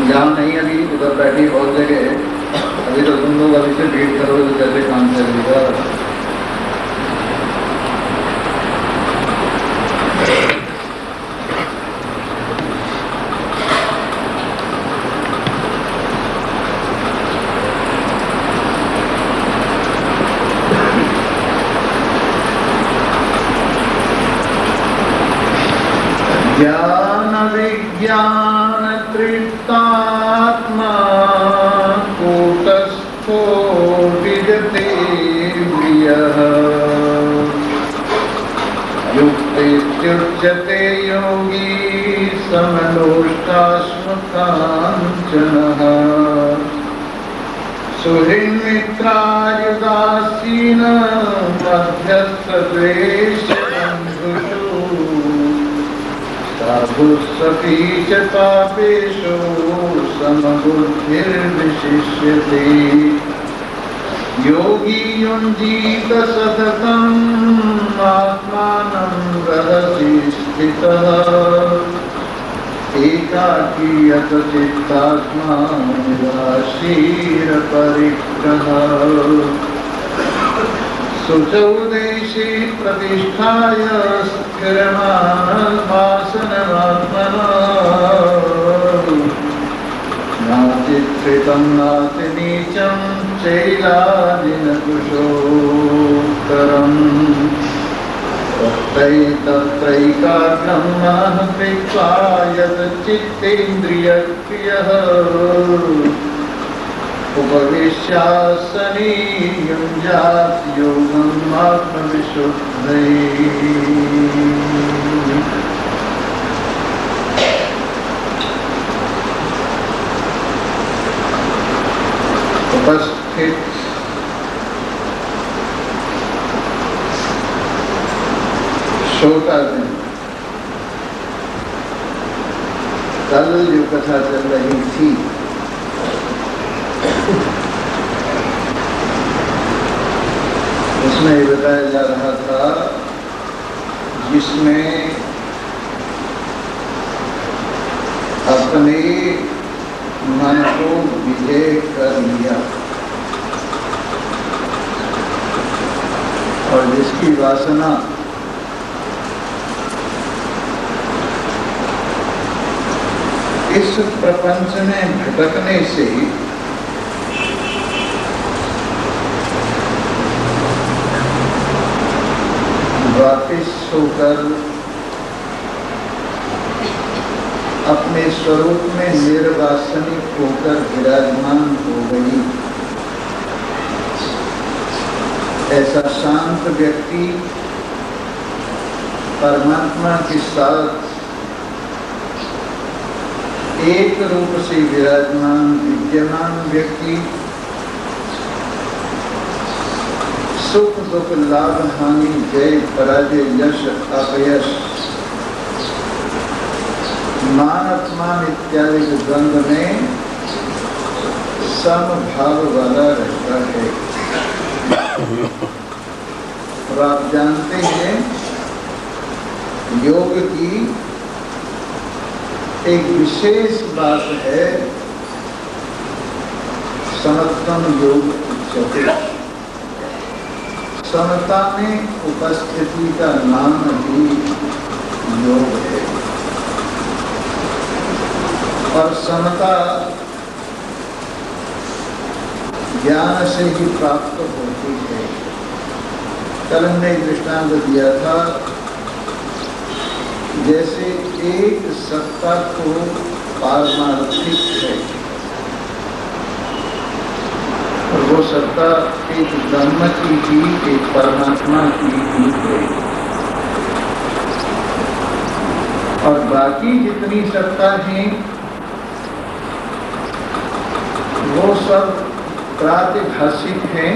यहाँ नहीं, अभी उधर बैठी बहुत जगह है। अभी तो तुम लोग अभी से भीड़ करोगे तो कैसे काम चलेगा। ज्ञान विज्ञान तृप्तात्मा कूटस्थो विजते प्रियः युक्तेत्युच्यते योगी समलोष्टाश्मकाञ्चनः सुहृन्मित्रार्युदासीन मध्यस्थद्वेषबन्धुषु साधुस्सती च पापेषु समबुद्धिर्विशिष्यते योगी युञ्जीत सततम् आत्मानं रहसि स्थितः एकाकीयत चित्तात्मा निराशीरपरिग्रहः शुचौ देशे प्रतिष्ठाय स्थिरमानमासनमात्मनः नातिकृतं नातिनीचं चैलाजिनकुशोत्तरम् तत्रैकाग्रं मनः कृत्वा यच्चित्तेन्द्रियक्रियः उपविश्यासने युञ्जात् योगम् आत्मविशुद्धये। उपस्थित श्रोतागण, कल जो कथा चल रही थी उसमें ये बताया जा रहा था जिसमें अपने मन को विजय कर लिया और जिसकी वासना इस प्रपंच में भटकने से वापिस होकर अपने स्वरूप में निर्वासनिक होकर विराजमान हो गई, ऐसा शांत व्यक्ति परमात्मा के साथ एक रूप से विराजमान विद्यमान व्यक्ति सुख दुख लाभ हानि जय पराजय यश अपयश मान अपमान इत्यादि के द्वंद्व में समभाव वाला रहता है। और आप जानते हैं योग की एक विशेष बात है समत्वम योग उच्यते। समता में उपस्थिति का नाम ही योग है और समता ज्ञान से ही प्राप्त होती है। कल हमने एक दृष्टांत दिया था, जैसे एक सत्ता को पारमार्थिक है और वो सत्ता एक ब्रह्म की ही, एक परमात्मा की ही है और बाकी जितनी सत्ता हैं वो सब प्रातिभाषिक हैं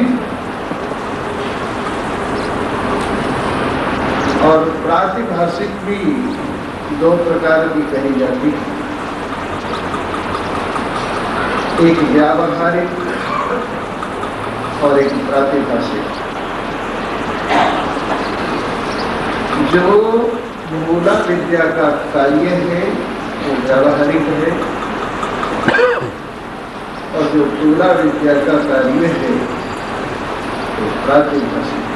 और प्रातिभाषिक भी दो प्रकार की कही जाती है, एक व्यावहारिक और एक प्रातिभाषिक। जो मूला विद्या का कार्य है वो व्यावहारिक है, और जो तूला विद्या का कार्य है वो प्रातिभाषिक है।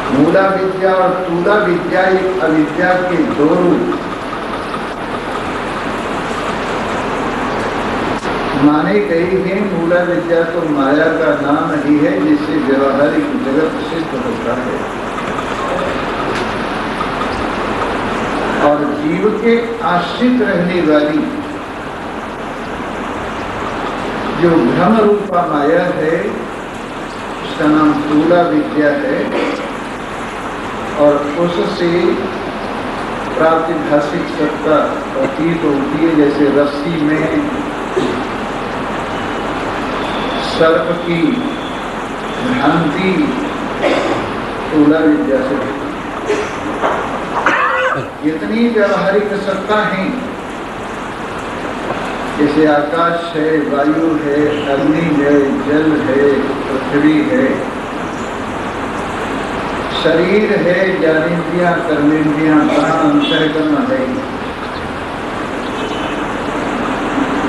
मूला विद्या और तूला विद्या एक अविद्या के दो रूप माने गए हैं। मूला विद्या तो माया का नाम ही है जिससे व्यवहारिक जगत सिद्ध होता है, और जीव के आश्रित रहने वाली जो भ्रम रूपा माया है उसका नाम तूला विद्या है, और उससे प्रातिभाषिक सत्ता प्रतीत होती है। जैसे रस्सी में सर्प की भ्रांति तूला विद्या से जितनी व्यवहारिक सत्ता है, जैसे आकाश है, वायु है, अग्नि है, जल है, पृथ्वी है, शरीर है, ज्ञानेन्द्रियां, कर्मेंद्रियां, प्राण, अंतःकरण है,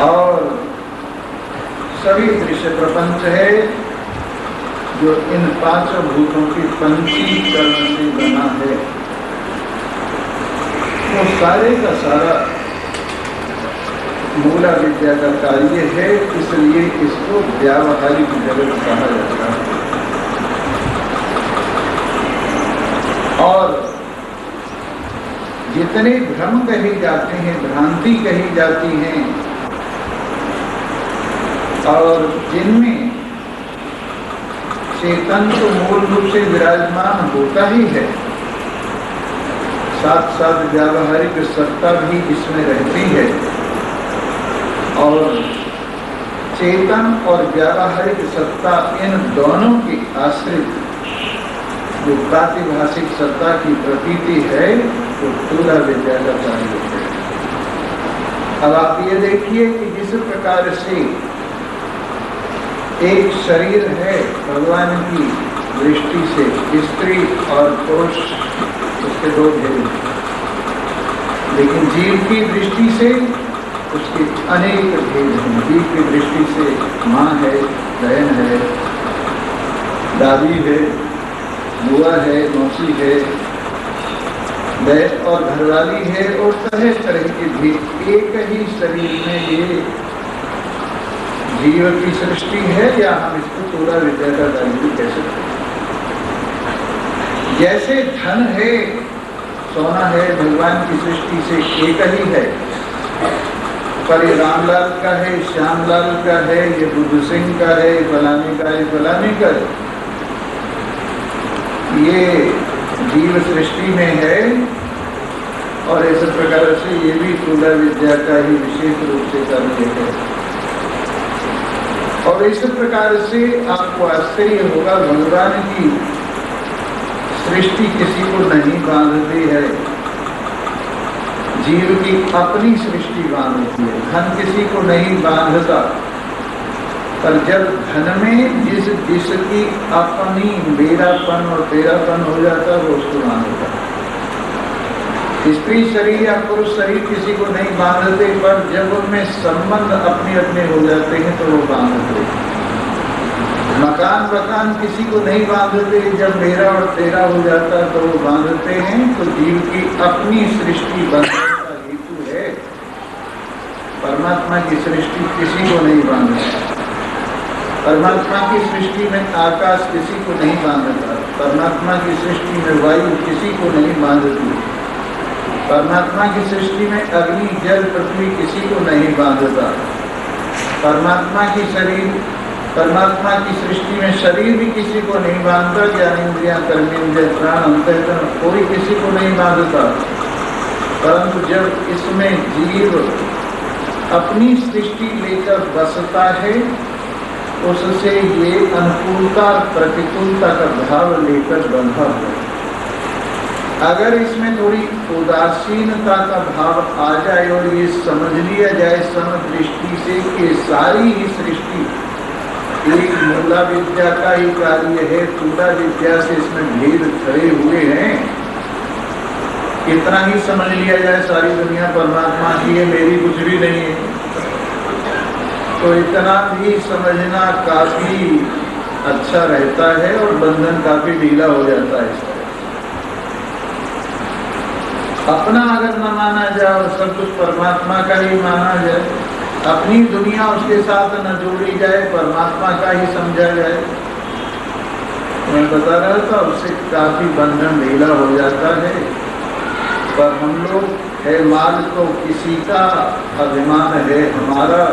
और सभी दृश्य प्रपंच है जो इन पांचों भूतों की पंचीकरण से बना है। वो सारे का सारा मूला विद्या का कार्य है, इसलिए इसको व्यावहारिक जगत कहा जाता है। और जितने भ्रम कहे जाते हैं, भ्रांति कही जाती हैं, और जिनमें चेतन तो मूल रूप से विराजमान होता ही है, साथ साथ व्यावहारिक सत्ता भी इसमें रहती है, और चेतन और व्यावहारिक सत्ता इन दोनों के आश्रित जो प्रातिभाषिक सत्ता की प्रतीति है वो तूला विद्या का कार्य है। अब आप ये देखिए कि जिस प्रकार से एक शरीर है भगवान की दृष्टि से, स्त्री और पुरुष उसके दो भेद, लेकिन जीव की दृष्टि से उसके अनेक भेद हैं। जीव की दृष्टि से माँ है, बहन है, दादी है, बुआ है, मौसी है, बहन और घरवाली है, और तरह तरह के भेद एक ही शरीर में ये जीव की सृष्टि है, या हम इसको तूला विद्या का कार्य कह सकते हैं। जैसे धन है, सोना है, भगवान की सृष्टि से एक ही है, पर ये रामलाल का है, श्यामलाल का है, ये बुद्ध सिंह का है, फलाने का है, फलाने का है, ये जीव सृष्टि में है, और इस प्रकार से ये भी तूला विद्या का ही विशेष रूप से कार्य है। और इस प्रकार से आपको आश्चर्य होगा, भगवान की सृष्टि किसी को नहीं बांधती है, जीव की अपनी सृष्टि बांधती है। धन किसी को नहीं बांधता, पर जब धन में जिसकी अपनी मेरापन और तेरापन हो जाता है वो उसको बांधता है। स्त्री शरीर या पुरुष शरीर किसी को नहीं बांधते, पर जब उनमें संबंध अपने अपने हो जाते हैं तो वो बांधते हैं। मकान किसी को नहीं बांधते, जब मेरा और तेरा हो जाता है तो वो बांधते हैं। तो जीव की अपनी सृष्टि बांधने का हेतु है, परमात्मा की सृष्टि किसी को नहीं बांधता। परमात्मा की सृष्टि में आकाश किसी को नहीं बांधता, परमात्मा की सृष्टि में वायु किसी को नहीं बांधती, परमात्मा की सृष्टि में अग्नि, जल, पृथ्वी किसी को नहीं बांधता। परमात्मा की सृष्टि में शरीर भी किसी को नहीं बांधता, ज्ञानेन्द्रियां, कर्मेंद्रियां, प्राण, अंतःकरण कोई किसी को नहीं बांधता। परंतु जब इसमें जीव अपनी सृष्टि लेकर बसता है, उससे ये अनुकूलता प्रतिकूलता का भाव लेकर बंधा हुआ है। अगर इसमें थोड़ी उदासीनता का भाव आ जाए और ये समझ लिया जाए समदृष्टि से कि सारी ही सृष्टि एक मूला विद्या का ही कार्य है, तूला विद्या से इसमें भेद खड़े हुए हैं, इतना ही समझ लिया जाए सारी दुनिया परमात्मा की है, मेरी कुछ भी नहीं है, तो इतना भी समझना काफी अच्छा रहता है और बंधन काफी ढीला हो जाता है। अपना अगर न माना जाए और सब कुछ परमात्मा का ही माना जाए, अपनी दुनिया उसके साथ न जोड़ी जाए, परमात्मा का ही समझा जाए, मैं बता रहा था, उससे काफी बंधन ढीला हो जाता है। पर हम लोग है माल तो किसी का अभिमान है हमारा,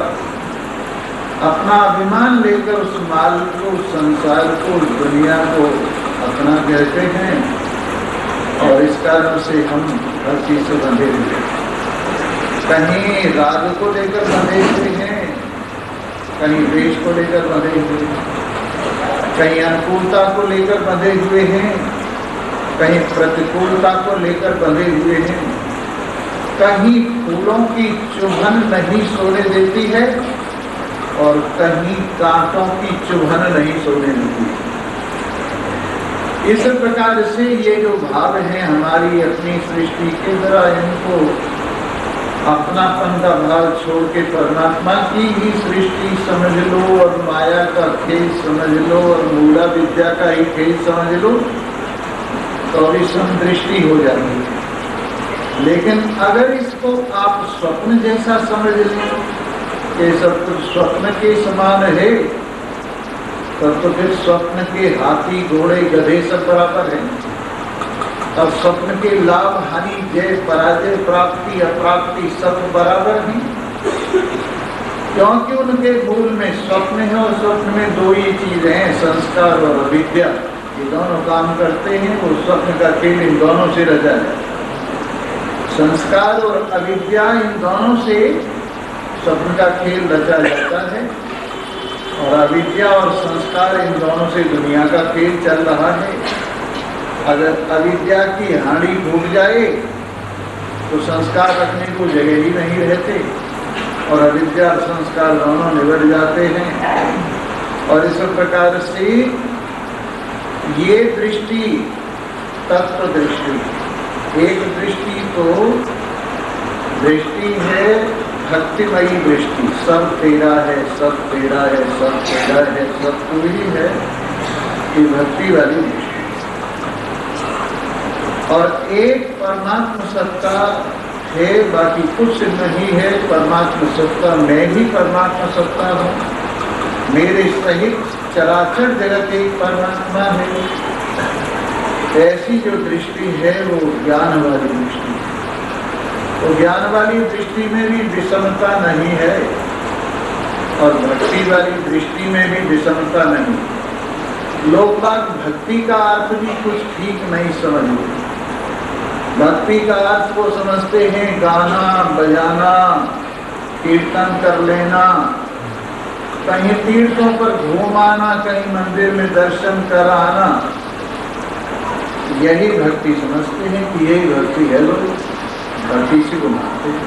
अपना अभिमान लेकर उस माल को, संसार को, दुनिया को अपना कहते हैं और इस कारण से हम हर चीज से बंधे हुए, कहीं राग को लेकर बंधे हुए हैं, कहीं द्वेष को लेकर बंधे हुए हैं, कहीं अनुकूलता को लेकर बंधे हुए हैं, कहीं प्रतिकूलता को लेकर बंधे हुए हैं, कहीं फूलों की चुभन नहीं सोने देती है और कहीं कांटों की चुभन नहीं सोने देती है। इस प्रकार से ये जो भाव हैं हमारी अपनी सृष्टि के, जरा इनको अपनापन का भाव छोड़ के परमात्मा की ही सृष्टि समझ लो और माया का खेल समझ लो और मूला विद्या का ही खेल समझ लो तो भी समदृष्टि हो जाती है। लेकिन अगर इसको आप स्वप्न जैसा समझ लें कि सब कुछ स्वप्न के समान है, तब तो फिर स्वप्न के हाथी घोड़े गधे सब बराबर हैं। अब स्वप्न के लाभ हानि जय पराजय प्राप्ति अप्राप्ति सब बराबर हैं, क्योंकि उनके मूल में स्वप्न है और स्वप्न में दो ही चीजें हैं, संस्कार और अविद्या। ये दोनों काम करते हैं, वो स्वप्न का खेल इन दोनों से रचा है। संस्कार और अविद्या, इन दोनों से स्वप्न का खेल रचा जाता है और अविद्या और संस्कार, इन दोनों से दुनिया का खेल चल रहा है। अगर अविद्या की हानि भूल जाए तो संस्कार रखने को जगह ही नहीं रहते और अविद्या और संस्कार दोनों निबट जाते हैं। और इस प्रकार से ये दृष्टि, तत्व दृष्टि, एक दृष्टि तो दृष्टि है भक्तिमयी दृष्टि, सब तेरा है, सब तेरा है, सब तेरा है, सब तू ही है, ये भक्ति वाली दृष्टि। और एक परमात्मा सत्ता है, बाकी कुछ नहीं है। परमात्मा सत्ता, मैं ही परमात्मा सत्ता हूँ, मेरे सहित चराचर जगत एक परमात्मा है। ऐसी जो दृष्टि है वो ज्ञान वाली दृष्टि है। तो ज्ञान वाली दृष्टि में भी विषमता नहीं है और भक्ति वाली दृष्टि में भी विषमता नहीं। लोग बाग भक्ति का अर्थ भी कुछ ठीक नहीं समझते। भक्ति का अर्थ को समझते हैं गाना बजाना, कीर्तन कर लेना, कहीं तीर्थों पर घूम आना, कहीं मंदिर में दर्शन कर आना, यही भक्ति समझते हैं कि यही भक्ति है। लोग भक्ति से को मानते हैं,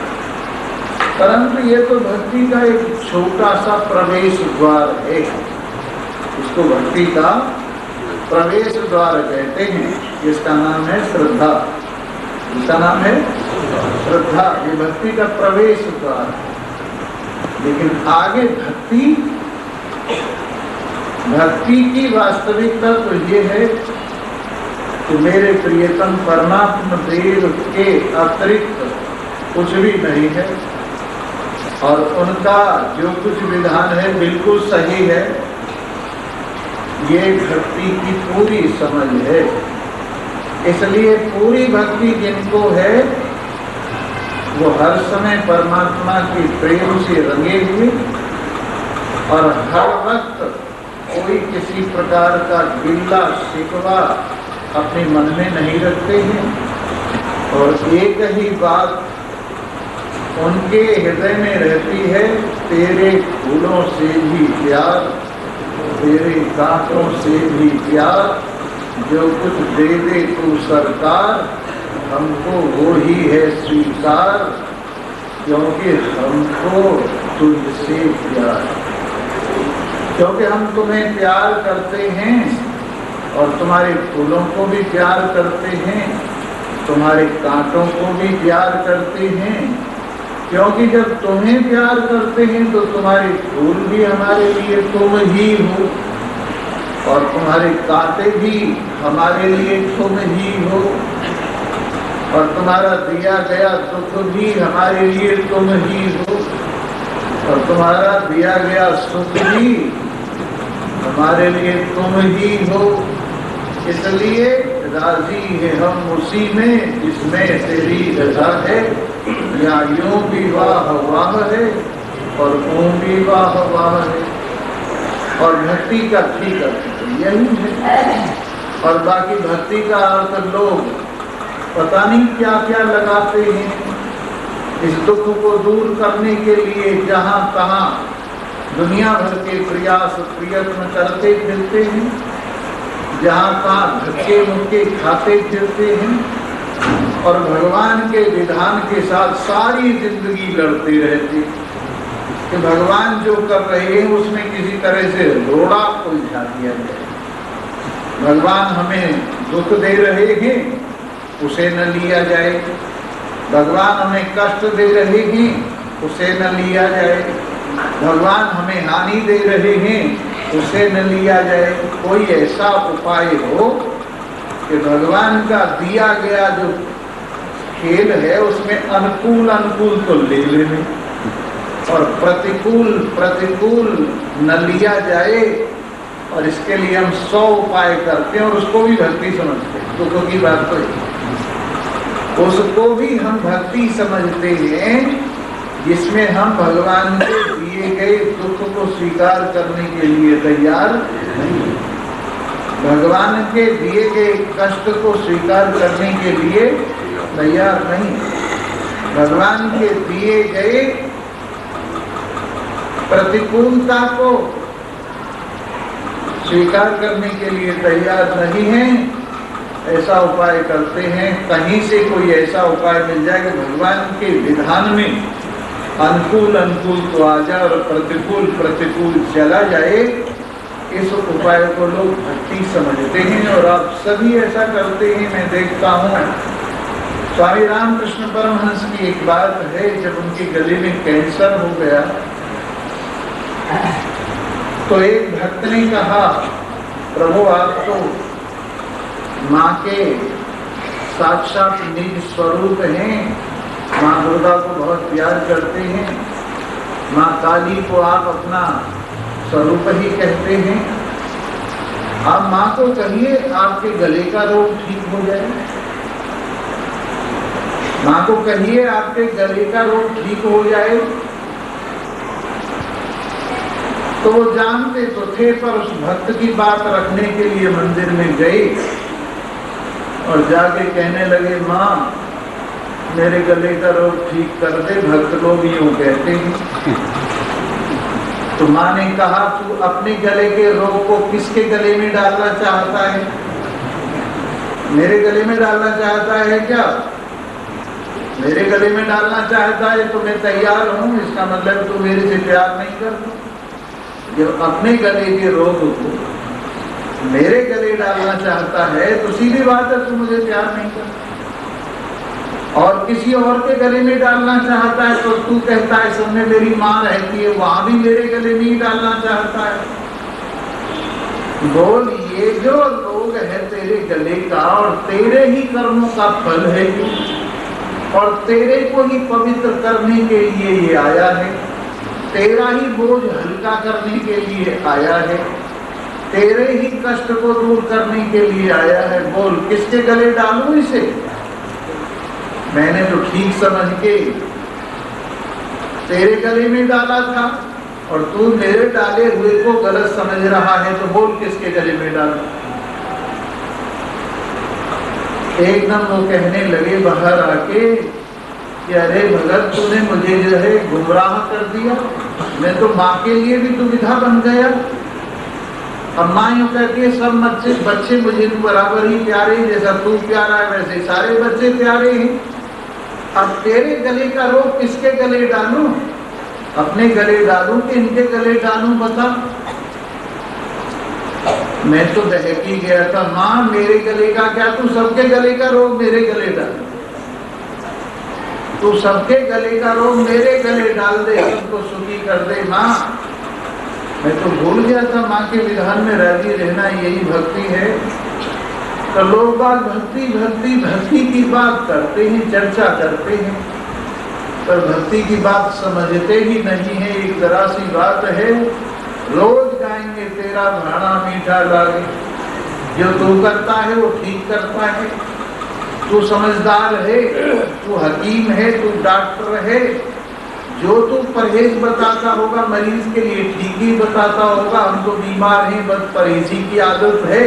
परंतु ये तो भक्ति का एक छोटा सा प्रवेश द्वार है। इसको भक्ति का प्रवेश द्वार कहते हैं, जिसका नाम है श्रद्धा। इसका नाम है श्रद्धा, ये भक्ति का प्रवेश द्वार है। लेकिन आगे भक्ति की वास्तविकता तो ये है कि मेरे प्रियतम परमात्मा देव के अतिरिक्त कुछ भी नहीं है और उनका जो कुछ विधान है बिल्कुल सही है। ये भक्ति की पूरी समझ है। इसलिए पूरी भक्ति जिनको है वो हर समय परमात्मा के प्रेम से रंगे हुए और हर वक्त कोई किसी प्रकार का गिल्ला शिकवा अपने मन में नहीं रखते हैं और एक ही बात उनके हृदय में रहती है, तेरे फूलों से भी प्यार, तेरे कांटों से भी प्यार, जो कुछ दे दे तू सरकार, हमको वो ही है स्वीकार, क्योंकि हमको तुझसे प्यार, क्योंकि हम तुम्हें प्यार करते हैं और तुम्हारे फूलों को भी प्यार करते हैं तुम्हारे कांटों को भी प्यार करते हैं, क्योंकि जब तुम्हें प्यार करते हैं तो तुम्हारे फूल भी हमारे लिए तुम ही हो, और तुम्हारे कांटे भी हमारे लिए तुम ही हो, और तुम्हारा दिया गया दुख भी हमारे लिए तुम ही हो, और तुम्हारा दिया गया सुख भी हमारे लिए तुम ही हो। इसलिए राजी है हम उसी में जिसमें तेरी रजा है, या यूं भी वाह वाह है और ऊं भी वाह वाह है। और भक्ति का ठीक अर्थ यही है। और बाकी भक्ति का अर्थ लोग पता नहीं क्या क्या लगाते हैं इस दुख को दूर करने के लिए, जहां तहां दुनिया भर के प्रयास प्रयत्न करते फिरते हैं, जहां तहां धक्के मुक्के खाते फिरते हैं, और भगवान के विधान के साथ सारी जिंदगी लड़ते रहते कि भगवान जो कर रहे हैं उसमें किसी तरह से रोड़ा उलझा दिया जाए। भगवान हमें दुख दे रहे हैं, उसे न लिया जाए। भगवान हमें कष्ट दे रहे हैं, उसे न लिया जाए। भगवान हमें हानि दे रहे हैं, उसे न लिया जाए। कोई ऐसा उपाय हो कि भगवान का दिया गया जो खेल है उसमें अनुकूल अनुकूल तो ले लेने, और प्रतिकूल प्रतिकूल न लिया जाए। और इसके लिए हम 100 उपाय करते हैं, और उसको भी भक्ति समझते हैं। दुख की बात तो उसको भी हम भक्ति समझते हैं, जिसमें हम भगवान के दिए गए दुख को स्वीकार करने के लिए तैयार नहीं, भगवान के दिए गए कष्ट को स्वीकार करने के लिए तैयार नहीं, भगवान के दिए गए प्रतिकूलता को स्वीकार करने के लिए तैयार नहीं है। ऐसा उपाय करते हैं, कहीं से कोई ऐसा उपाय मिल जाए कि भगवान के विधान में अनुकूल अनुकूल तो आ जाए और प्रतिकूल प्रतिकूल चला जाए, इस उपाय को लोग भक्ति समझते हैं। और आप सभी ऐसा करते हैं। मैं देखता हूँ स्वामी रामकृष्ण परमहंस की एक बात है, जब उनके गले में कैंसर हो गया तो एक भक्त ने कहा, प्रभु आप तो माँ के साक्षात निज स्वरूप हैं, माँ दुर्गा को बहुत प्यार करते हैं, माँ काली को आप अपना स्वरूप ही कहते हैं, आप माँ को कहिए आपके गले का रोग ठीक हो जाए, माँ को कहिए आपके गले का रोग ठीक हो जाए। तो वो जानते तो थे, पर उस भक्त की बात रखने के लिए मंदिर में गए और जाके कहने लगे, माँ मेरे गले का रोग ठीक कर दे। भक्त लोग यूं कहते हैं। तो माँ ने कहा, तू अपने गले के रोग को किसके गले में डालना चाहता है? मेरे गले में डालना चाहता है क्या? मेरे गले में डालना चाहता है तो मैं तैयार हूँ। इसका मतलब तू मेरे से प्यार नहीं करता। जब अपने गले के रोग को मेरे गले डालना चाहता है तो सीधी बात है, तू मुझे प्यार नहीं करता। और किसी और के गले में डालना चाहता है तो तू कहता है सब में मेरी माँ रहती है, वहां भी मेरे गले में ही डालना चाहता है। बोल, ये जो रोग है तेरे गले का और तेरे ही कर्मों का फल है, और तेरे को ही पवित्र करने के लिए ये आया है, तेरा ही बोझ हल्का करने के लिए आया है, तेरे ही कष्ट को दूर करने के लिए आया है। बोल किसके गले डालूं इसे? मैंने तो ठीक समझ के तेरे गले में डाला था और तू मेरे डाले हुए को गलत समझ रहा है, तो बोल किसके गले में डालूं? एकदम वो कहने लगे बाहर आके कि अरे भगत, तूने मुझे जो है गुमराह कर दिया। मैं तो माँ के लिए भी दुविधा बन गया। अब माँ यूँ कहती है सब बच्चे मुझे बराबर ही प्यारे, जैसा तू प्यारा है वैसे सारे बच्चे प्यारे हैं। अब तेरे गले का रोग किसके गले डालूं? अपने गले डालूं कि इनके गले डालूं? बता। मैं तो बहक ही गया था। माँ मेरे गले का क्या, तू सबके गले का रोग मेरे गले डाल। तू सबके गले का रोग मेरे गले डाल दे, सबको सुखी कर दे माँ। मैं तो भूल गया था माँ के विधान में राजी रहना यही भक्ति है। तो लोग बात भक्ति भक्ति भक्ति की बात करते हैं, चर्चा करते हैं, पर भक्ति की बात समझते ही नहीं है। एक जरा सी बात है, रोज गाएंगे तेरा भाड़ा मीठा लागे, जो तू करता है वो ठीक करता है, तू समझदार है, तू हकीम है, तू डॉक्टर है, जो तू परहेज बताता होगा मरीज के लिए ठीक ही बताता होगा। हम तो बीमार हैं, बद परहेजी की आदत है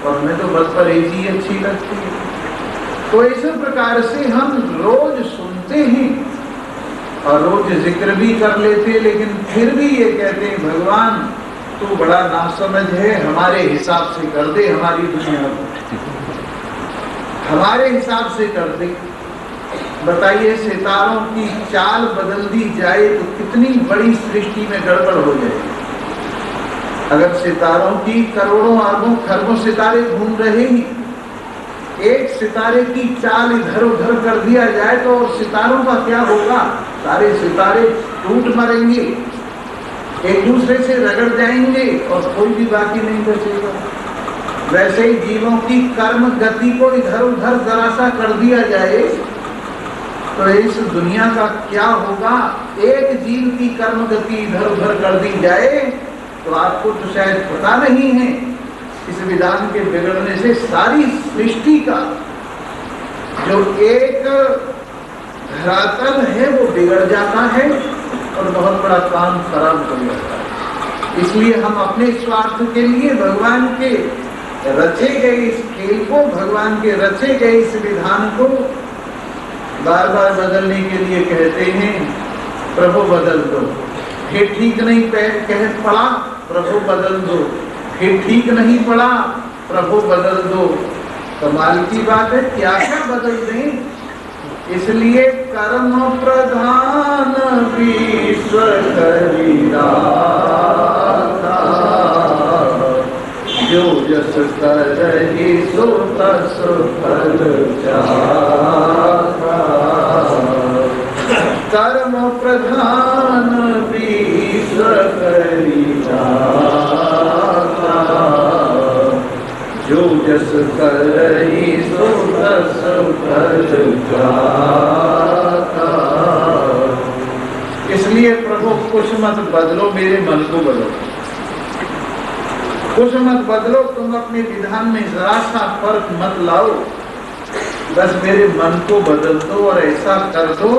और हमें तो बद परहेजी अच्छी लगती है। तो इस प्रकार से हम रोज सुनते हैं और रोज जिक्र भी कर लेते, लेकिन फिर भी ये कहते हैं भगवान तू बड़ा नासमझ है, हमारे हिसाब से कर दे, हमारी दुनिया को हमारे हिसाब से कर दे। बताइए सितारों की चाल बदल दी जाए तो कितनी बड़ी सृष्टि में गड़बड़ हो जाए। अगर सितारों की करोड़ों अरबों खरबों सितारे घूम रहे हैं, एक सितारे की चाल इधर उधर कर दिया जाए तो और सितारों का क्या होगा? सारे सितारे टूट मरेंगे, एक दूसरे से रगड़ जाएंगे और कोई भी बाकी नहीं बचेगा। वैसे ही जीवों की कर्म गति को इधर उधर जरा सा कर दिया जाए तो इस दुनिया का क्या होगा? एक जीव की कर्म गति इधर उधर कर दी जाए तो आपको तो शायद पता नहीं है, इस विधान के बिगड़ने से सारी सृष्टि का जो एक धरातल है वो बिगड़ जाता है और बहुत बड़ा काम खराब हो जाता है। इसलिए हम अपने स्वार्थ के लिए भगवान के रचे गए इस खेल को, भगवान के रचे गए इस विधान को बार बार बदलने के लिए कहते हैं प्रभु बदल दो। फिर ठीक नहीं कह पड़ा, प्रभु बदल दो। फिर ठीक नहीं पड़ा, प्रभु बदल दो। कमाल की बात है, क्या क्या बदल दें। इसलिए कर्म प्रधान विश्व करीदाता, जो जस करहि सो तस फल जाता। कर्म प्रधान विश्व करीदाता, जो जस करहि सो तस फल जाता। इसलिए प्रभु कुछ मत बदलो, मेरे मन को बदलो। कुछ मत बदलो, तुम अपने विधान में जरा सा फर्क मत लाओ, बस मेरे मन को बदल दो और ऐसा कर दो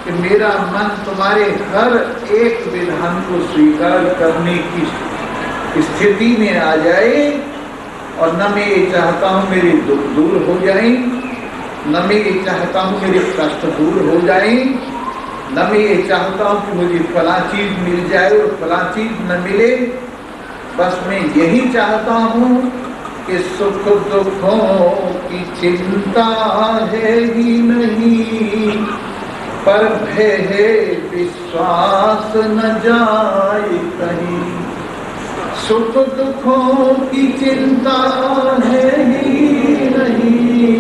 कि मेरा मन तुम्हारे हर एक विधान को स्वीकार करने की स्थिति में आ जाए। और न मैं ये चाहता हूँ मेरे दुख दूर हो जाए, न मैं ये चाहता हूँ मेरे कष्ट दूर हो जाए, न मैं ये चाहता हूँ कि मुझे फला चीज मिल जाए और फला चीज न मिले। बस मैं यही चाहता हूँ कि सुख दुखों की चिंता है ही नहीं, पर भय है विश्वास न जाए कहीं। सुख दुखों की चिंता है ही नहीं,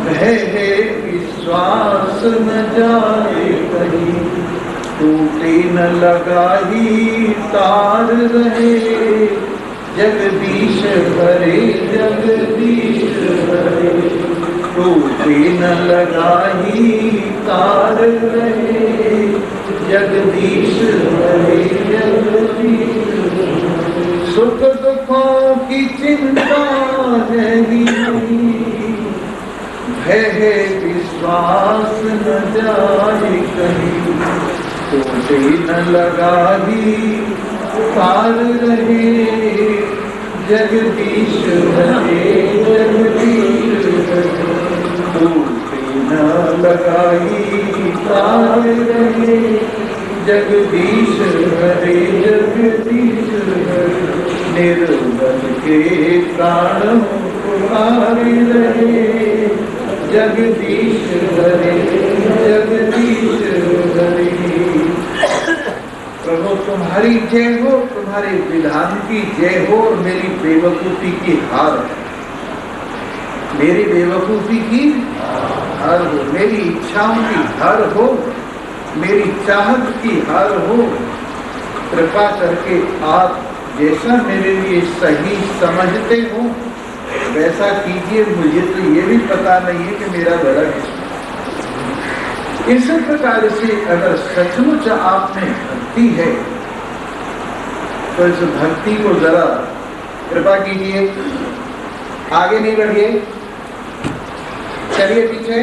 भय है विश्वास न जाए कहीं। टूटे न लगाही तार रहे, जगदीश हरे जगदीश हरे। टूटे न लगाही तार रहे, जगदीश हरे जगदीश हरे। सुख दुखों की चिंता है ही नहीं, भय है विश्वास न जाए कहीं। टूटे न लगाही तार रहे, जगदीश हरे जगदीश हरे। टूटे न लगाही तार रहे, जगदीश हरे जगदीश हरे। निर्बल के प्राण पुकारे रहे, जगदीश हरे जगदीश हरे। प्रभु तुम्हारी जय हो, तुम्हारे विधान की जय हो और मेरी बेवकूफी की हार है, मेरी बेवकूफी की हार हो, मेरी इच्छाओं की हार हो, मेरी चाहत की हार हो। कृपा करके आप जैसा मेरे लिए सही समझते हो वैसा कीजिए। मुझे तो ये भी पता नहीं है कि मेरा भला किसमें। इस प्रकार से अगर सचमुच आप में भक्ति है तो इस भक्ति को जरा कृपा कीजिए, आगे नहीं बढ़िए, चलिए पीछे।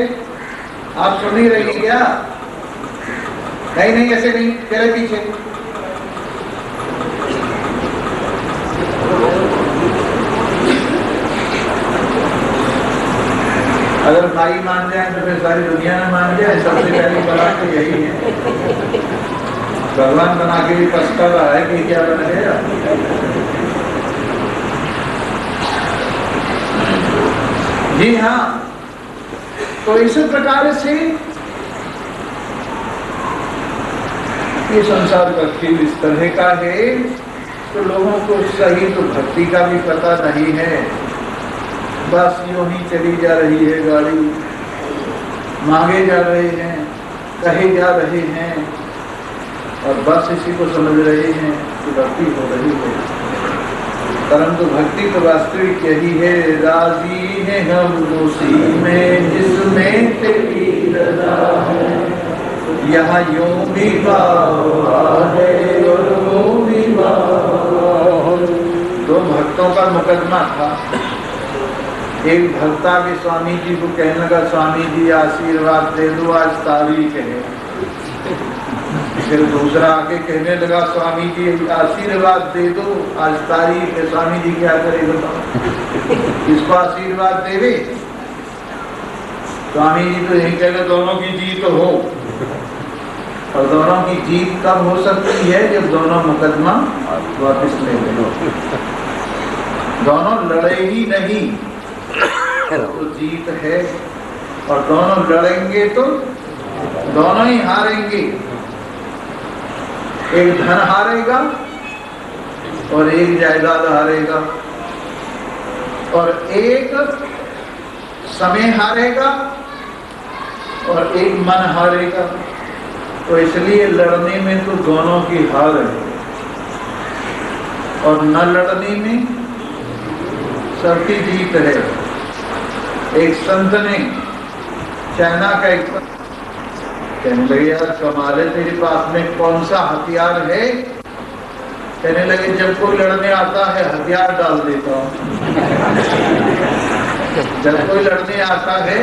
आप सुन ही रही क्या? नहीं नहीं, ऐसे नहीं, चले पीछे। अगर भाई मान जाए तो फिर सारी दुनिया में मान जाए। सबसे पहली बात तो यही है। भगवान बना के भी पछता रहा है कि क्या बन गया। जी हाँ, तो इस प्रकार से ये संसार का खेल इस तरह का है। तो लोगों को सही तो भक्ति का भी पता नहीं है, बस यूं ही चली जा रही है गाड़ी, मांगे जा रहे हैं, कहे जा रहे हैं और बस इसी को समझ रहे हैं कि भक्ति हो रही है। परंतु भक्ति तो वास्तविक यही है, राजी है हम उसी में जिसमें तेरी रज़ा है। यहाँ यूं भी भाव है और वो भी भाव। दो भक्तों का मुकदमा था। एक भक्ता के स्वामी जी को कहने लगा, स्वामी जी आशीर्वाद दे दो, आज तारीख है। फिर दूसरा आके कहने लगा, स्वामी जी आशीर्वाद दे दो, आज तारीख है। स्वामी जी क्या करे बताओ, किसको आशीर्वाद देवे? स्वामी जी तो यही कह रहे दोनों की जीत हो। और दोनों की जीत कब हो सकती है? जब दोनों मुकदमा वापस ले ले। दोनों लड़े ही नहीं तो जीत है, और दोनों लड़ेंगे तो दोनों ही हारेंगे। एक धन हारेगा और एक जायदाद हारेगा, और एक समय हारेगा और एक मन हारेगा। तो इसलिए लड़ने में तो दोनों की हार है, और न लड़ने में सबकी जीत है। एक संत ने चाइना का एक कहने लगे, यार कमाल है, तेरे पास में कौन सा हथियार है? कहने लगे, जब कोई लड़ने आता है हथियार डाल देता हूँ। जब कोई लड़ने आता है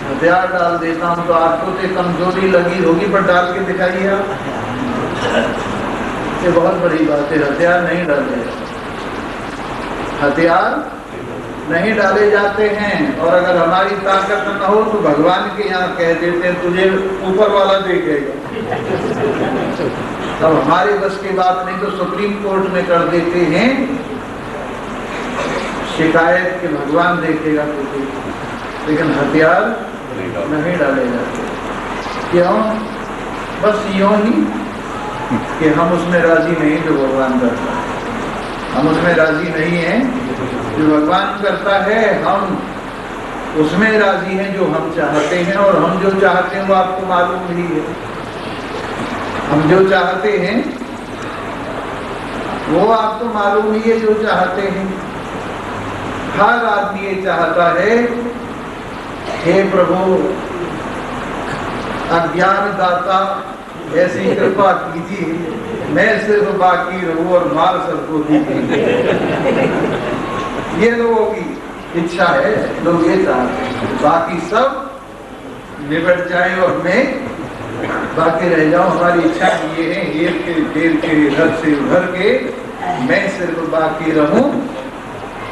हथियार डाल देता हूँ। तो आपको तो कमजोरी लगी होगी, पर डाल के दिखाइए आप। ये बहुत बड़ी बात है, हथियार नहीं डाले, हथियार नहीं डाले जाते हैं। और अगर हमारी ताकत न हो तो भगवान के यहाँ कह देते हैं, तुझे ऊपर वाला देखेगा। अब हमारे बस की बात नहीं तो सुप्रीम कोर्ट में कर देते हैं शिकायत कि भगवान देखेगा तुझे, लेकिन हथियार नहीं डाले जाते। क्यों? बस यूं ही कि हम उसमें राजी नहीं जो भगवान करता है, हम उसमें राजी नहीं हैं जो भगवान करता है, हम उसमें राजी हैं जो हम चाहते हैं। और हम जो चाहते हैं वो आपको मालूम ही है। हम जो चाहते हैं वो आपको मालूम ही है जो चाहते हैं। हर आदमी ये चाहता है, हे प्रभु अज्ञान दाता ऐसी कृपा कीजिए, मैं सिर्फ बाकी रहूं और मार सबको दीजिए। ये लोगों की इच्छा है, लोग ये चाहते हैं बाकी सब निबट जाए और मैं बाकी रह जाऊं। हमारी इच्छा ये है, हेर के इधर से उधर के मैं सिर्फ बाकी रहूं।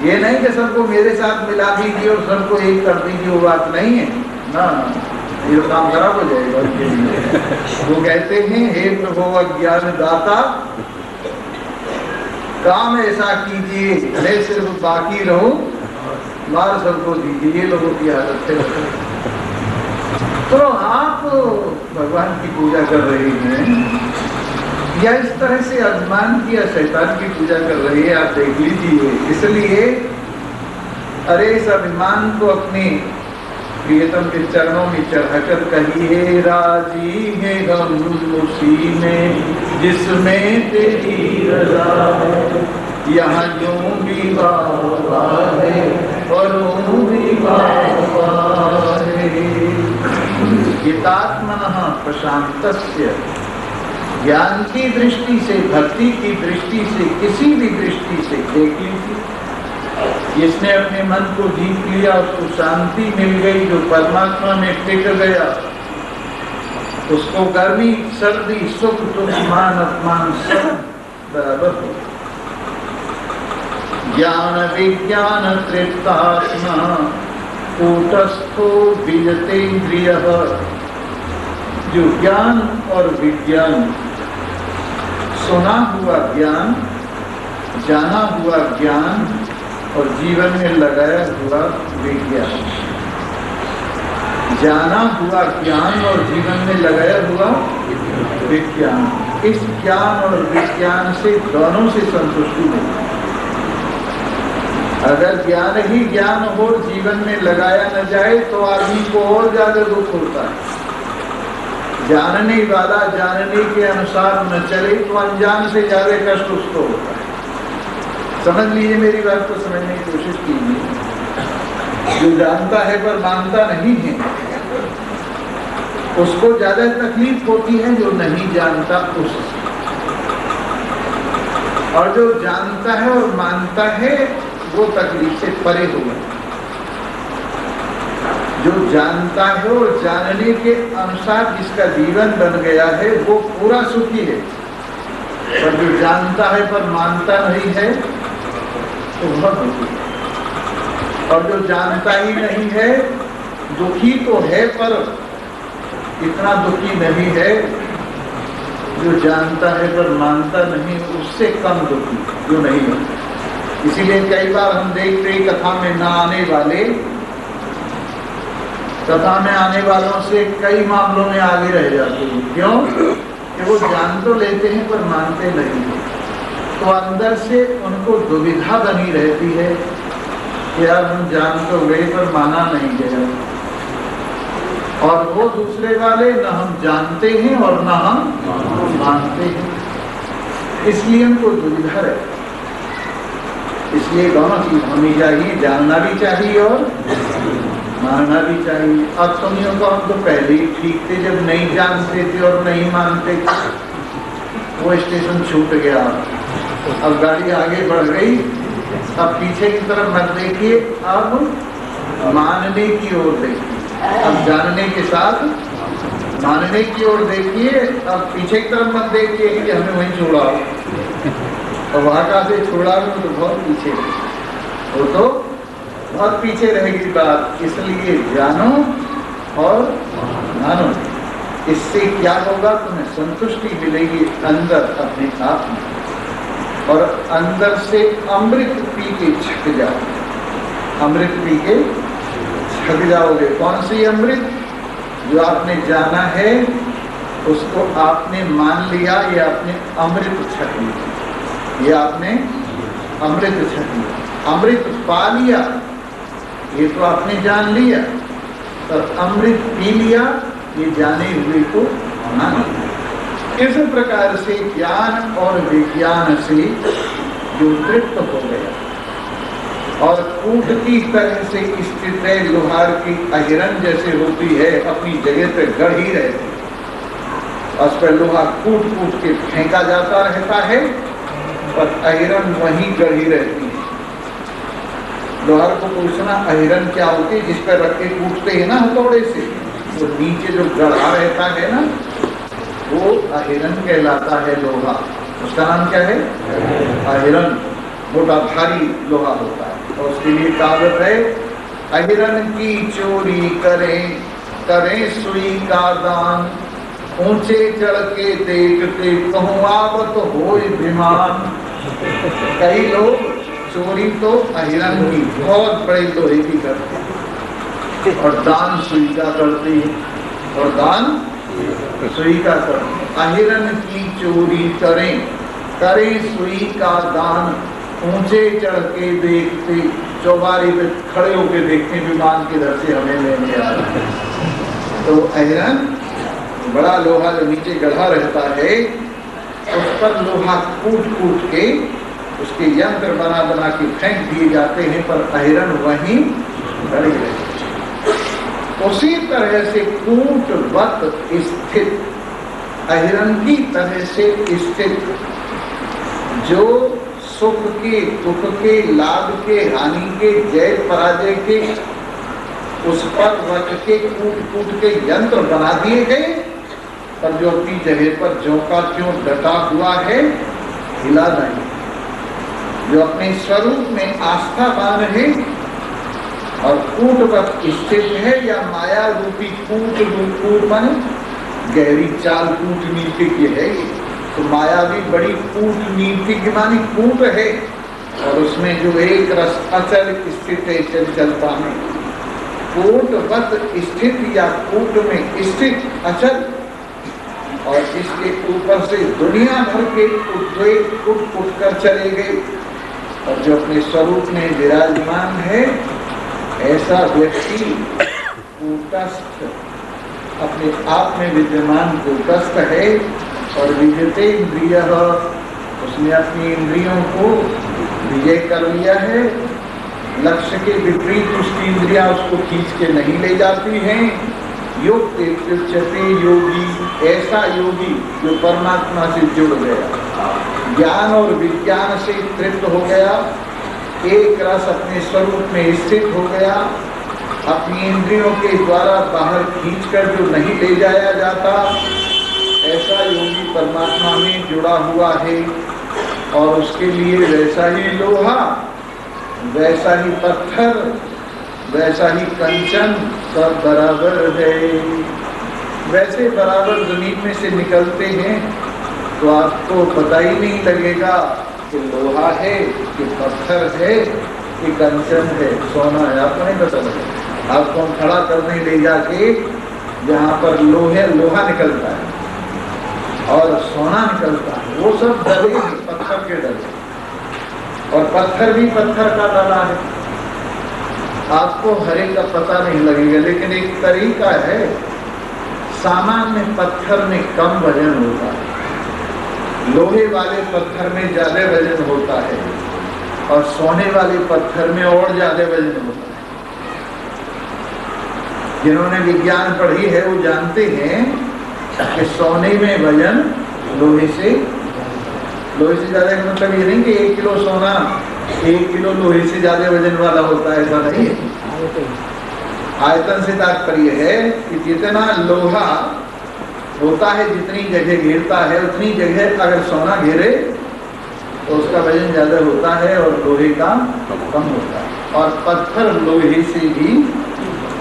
ये नहीं कि सबको मेरे साथ मिला दीजिए और सबको एक कर दीजिए, वो बात नहीं है ना, ये काम खराब हो जाएगा। वो कहते हैं, हे प्रभु अज्ञान दाता काम ऐसा कीजिए मैं सिर्फ बाकी रहूं, मार सबको दीजिए। ये लोगों की हालत है। तो आप भगवान की पूजा कर रहे हैं या इस तरह से अभिमान की या शैतान की पूजा कर रही है, आप देख लीजिए। इसलिए अरे इस अभिमान को अपने प्रियतम के चरणों में चढ़ाकर कहिए राजी है हम उसी में जिसमें तेरी रजा है। यहाँ यूं भी बाबा है और यूं भी बाबा है। हितात्मनः प्रशांतस्य, ज्ञान की दृष्टि से, भक्ति की दृष्टि से, किसी भी दृष्टि से देख लीजिए, जिसने अपने मन को जीत लिया उसको शांति मिल गई, जो परमात्मा में टिक गया उसको गर्मी सर्दी सुख दुख मान अपमान सब बराबर हो। ज्ञान विज्ञान तृप्तात्मा कूटस्थो विजतेन्द्रियः। जो ज्ञान और विज्ञान, सुना हुआ ज्ञान, जाना हुआ ज्ञान और जीवन में लगाया हुआ विज्ञान, जाना हुआ ज्ञान और जीवन में लगाया हुआ विज्ञान, इस ज्ञान और विज्ञान से दोनों से संतुष्टि मिलती। अगर ज्ञान ही ज्ञान हो, जीवन में लगाया न जाए तो आदमी को और ज्यादा दुख होता है। जानने वाला जानने के अनुसार न चले तो अनजान से ज्यादा कष्ट उसको होता है। समझ लीजिए, मेरी बात को समझने की कोशिश कीजिए। जो जानता है पर मानता नहीं है उसको ज्यादा तकलीफ होती है जो नहीं जानता उससे, और जो जानता है और मानता है वो तकलीफ से परे हुआ। जो जानता है और जानने के अनुसार जिसका जीवन बन गया है वो पूरा सुखी है, और जो जानता है पर मानता नहीं है तो बहुत दुखी है। और जो जानता ही नहीं है दुखी तो है पर इतना दुखी नहीं है। जो जानता है पर मानता नहीं उससे कम दुखी जो नहीं है। इसीलिए कई बार हम देखते हैं कथा में न आने वाले, कथा में आने वालों से कई मामलों में आगे रह जाते हैं। क्यों? कि वो जान तो लेते हैं पर मानते नहीं हैं। तो अंदर से उनको दुविधा बनी रहती है कि यार हम जान तो गए पर माना नहीं गया। और वो दूसरे वाले न हम जानते हैं और न हम मानते हैं, इसलिए उनको दुविधा रहती। इसलिए दोनों चीज होनी चाहिए, जानना भी चाहिए और मानना भी चाहिए। अब सुनियो तो हम तो पहले ही ठीक थे जब नहीं जानते थे और नहीं मानते थे। वो स्टेशन छूट गया, अब गाड़ी आगे बढ़ गई। अब पीछे की तरफ मत देखिए, अब मानने की ओर देखिए। अब जानने के साथ मानने की ओर देखिए। अब पीछे की तरफ मत देखिए कि हमें वहीं छोड़ा, और वहां का से छोड़ा तो बहुत पीछे, वो तो बहुत पीछे रहेगी बात। इसलिए जानो और मानो, इससे क्या होगा? तुम्हें संतुष्टि मिलेगी अंदर अपने आप में, और अंदर से अमृत पी के छक जाओ। अमृत पी के छक जाओगे। कौन सी अमृत? जो आपने जाना है उसको आपने मान लिया, ये आपने अमृत छक लिया, ये आपने अमृत छक लिया। अमृत पा लिया, ये तो आपने जान लिया, और अमृत पी लिया, ये जाने हुए को मान लिया। इस प्रकार से ज्ञान और विज्ञान से जो तृप्त हो गया और कूट की तरह से स्थित है, लोहार की अहिरन जैसे होती है, अपनी जगह पे गड़ ही रहती है। उस पर लोहा कूट कूट के फेंका जाता रहता है और अहिरन वहीं गड़ ही रहती है। लोहार को पूछना अहिरन क्या होती है? जिस पर रख के कूटते हैं ना हथौड़े से, वो नीचे जो गढ़ा रहता है ना, वो अहिरन कहलाता है लोहा। उसका नाम क्या है? अहिरन। मोटा भारी लोहा होता है, और उसके लिए कहावत है, अहिरन की चोरी करें करें सुई का दान, ऊंचे चढ़ के देखते कहूँ आवत होय विमान। कई लोग चोरी तो अहिरन की बहुत बड़े लोहे की करते हैं, और दान सुई का करते हैं, और दान सुई का करते। अहिरन की चोरी करें करें सुई का दान, ऊंचे चढ़ के देखते चौबारी पे खड़े होकर देखते हैं विमान किधर से हमें लेने आ रहा है। तो अहिरन बड़ा लोहा जो नीचे गढ़ा रहता है उस पर लोहा कूट कूट के उसके यंत्र बना बना के फेंक दिए जाते हैं, पर अहिरन वहीं गड़ी रहती है। उसी तरह से कूटवत स्थित, अहिरन की तरह से स्थित, जो सुख के, दुख के, लाभ के, हानि के, जय पराजय के उस पर रख के कूट कूट के यंत्र बना दिए गए, पर जो अपनी जगह पर ज्यों का त्यों डटा हुआ है, हिला नहीं, जो अपने स्वरूप में आस्थावान है और कूटवत स्थित है, या माया रूपी कूट माने गहरी चाल कूटनीतिक है। तो माया भी बड़ी कूटनीतिक मानी कूट है, और उसमें जो एक रस अचल स्थित है, चंचलता में कूटवत स्थित या कूट में स्थित अचल, और इसके ऊपर से दुनिया भर के उद्वेग उठ उठ कर चले गए, और जो अपने स्वरूप में विराजमान है ऐसा व्यक्ति कूटस्थ, अपने आप में विद्यमान कूटस्थ है। और विजते इंद्रिय, उसने अपनी इंद्रियों को विजय कर लिया है, लक्ष्य के विपरीत उसकी इंद्रियां उसको खींच के नहीं ले जाती हैं। योग योगी, ऐसा योगी जो परमात्मा से जुड़ गया, ज्ञान और विज्ञान से तृप्त हो गया, एक रस अपने स्वरूप में स्थित हो गया, अपनी इंद्रियों के द्वारा बाहर खींचकर जो नहीं ले जाया जाता, ऐसा योगी परमात्मा में जुड़ा हुआ है। और उसके लिए वैसा ही लोहा, वैसा ही पत्थर, वैसा ही कंचन सब बराबर है। वैसे बराबर जमीन में से निकलते हैं तो आपको पता ही नहीं लगेगा कि लोहा है कि पत्थर है कि कंचन है, सोना है, आपको नहीं पता लगेगा। आपको हम खड़ा करने ले जाके जहाँ पर लोहा निकलता है और सोना निकलता है, वो सब डले पत्थर के डले, और पत्थर भी पत्थर का डला है। आपको हर एक का पता नहीं लगेगा, लेकिन एक तरीका है। सामान्य पत्थर में कम वजन होता है, लोहे वाले पत्थर में ज्यादा वजन होता है, और सोने वाले पत्थर में और ज्यादा वजन होता है। जिन्होंने विज्ञान पढ़ी है वो जानते हैं कि सोने में वजन लोहे से ज्यादा, मतलब ये नहीं कि 1 किलो सोना 1 किलो लोहे से ज्यादा वजन वाला होता है, ऐसा नहीं है। आयतन से तात्पर्य है कि जितना लोहा होता है, जितनी जगह घेरता है, उतनी जगह अगर सोना घेरे तो उसका वजन ज्यादा होता है और लोहे का कम होता है। और पत्थर लोहे से भी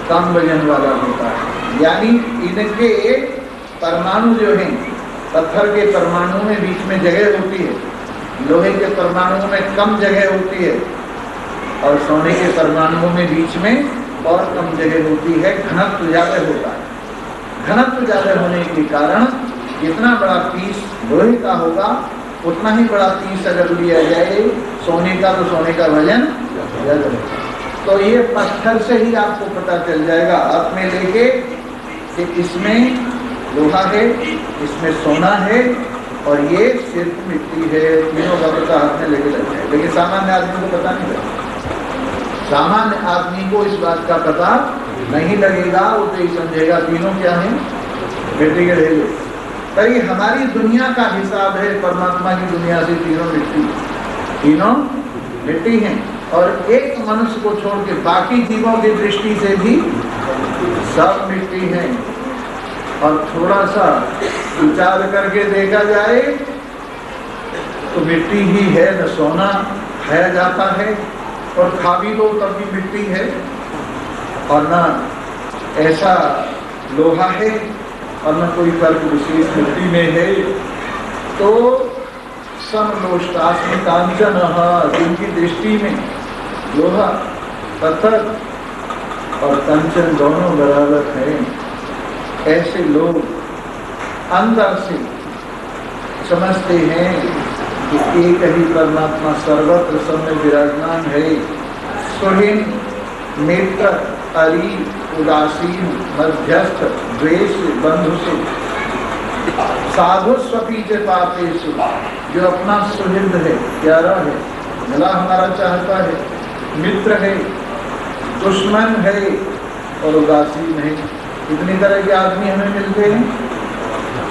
कम वजन वाला होता है, यानी इनके परमाणु जो हैं, पत्थर के परमाणु में बीच में जगह होती है, लोहे के परमाणु में कम जगह होती है, और सोने के परमाणुओं में बीच में और कम जगह होती है। घनत्व ज्यादा होता है। घनत्व ज्यादा होने के कारण जितना बड़ा पीस लोहे का होगा, उतना ही बड़ा पीस अगर लिया जाए सोने का, तो सोने का वजन ज्यादा होगा। तो ये पत्थर से ही आपको पता चल जाएगा हाथ में लेके कि इसमें लोहा है, इसमें सोना है, और ये सिर्फ मिट्टी है। तीनों का पता हाथ में लेके लगता है, लेकिन सामान्य आदमी को पता नहीं लगता। सामान्य आदमी को इस बात का पता नहीं लगेगा, वो तो ये समझेगा तीनों क्या है, मिट्टी के ढेर। पर ये हमारी दुनिया का हिसाब है, परमात्मा की दुनिया से तीनों मिट्टी हैं। और एक मनुष्य को छोड़ के बाकी जीवों की दृष्टि से भी सब मिट्टी हैं। और थोड़ा सा विचार करके देखा जाए तो मिट्टी ही है, न सोना खाया जाता है, और खा भी लो तब भी मिट्टी है, और न ऐसा लोहा है, और न कोई फर्क विशेष मिट्टी में है। तो समलोष्टास्मि कांचन, जिनकी दृष्टि में लोहा, पत्थर और कंचन दोनों बराबर हैं, ऐसे लोग अंदर से समझते हैं कि एक ही परमात्मा सर्वत्र सब में विराजमान है, सुहीन, मित्र, अरी, उदासीन, मध्यस्थ, द्वेष, बंधु से, साधु स्वपीच पापेषु, जो अपना सुहृद है, प्यारा है, भला हमारा चाहता है, मित्र है, दुश्मन है और उदासीन है। इतनी तरह के आदमी हमें मिलते हैं।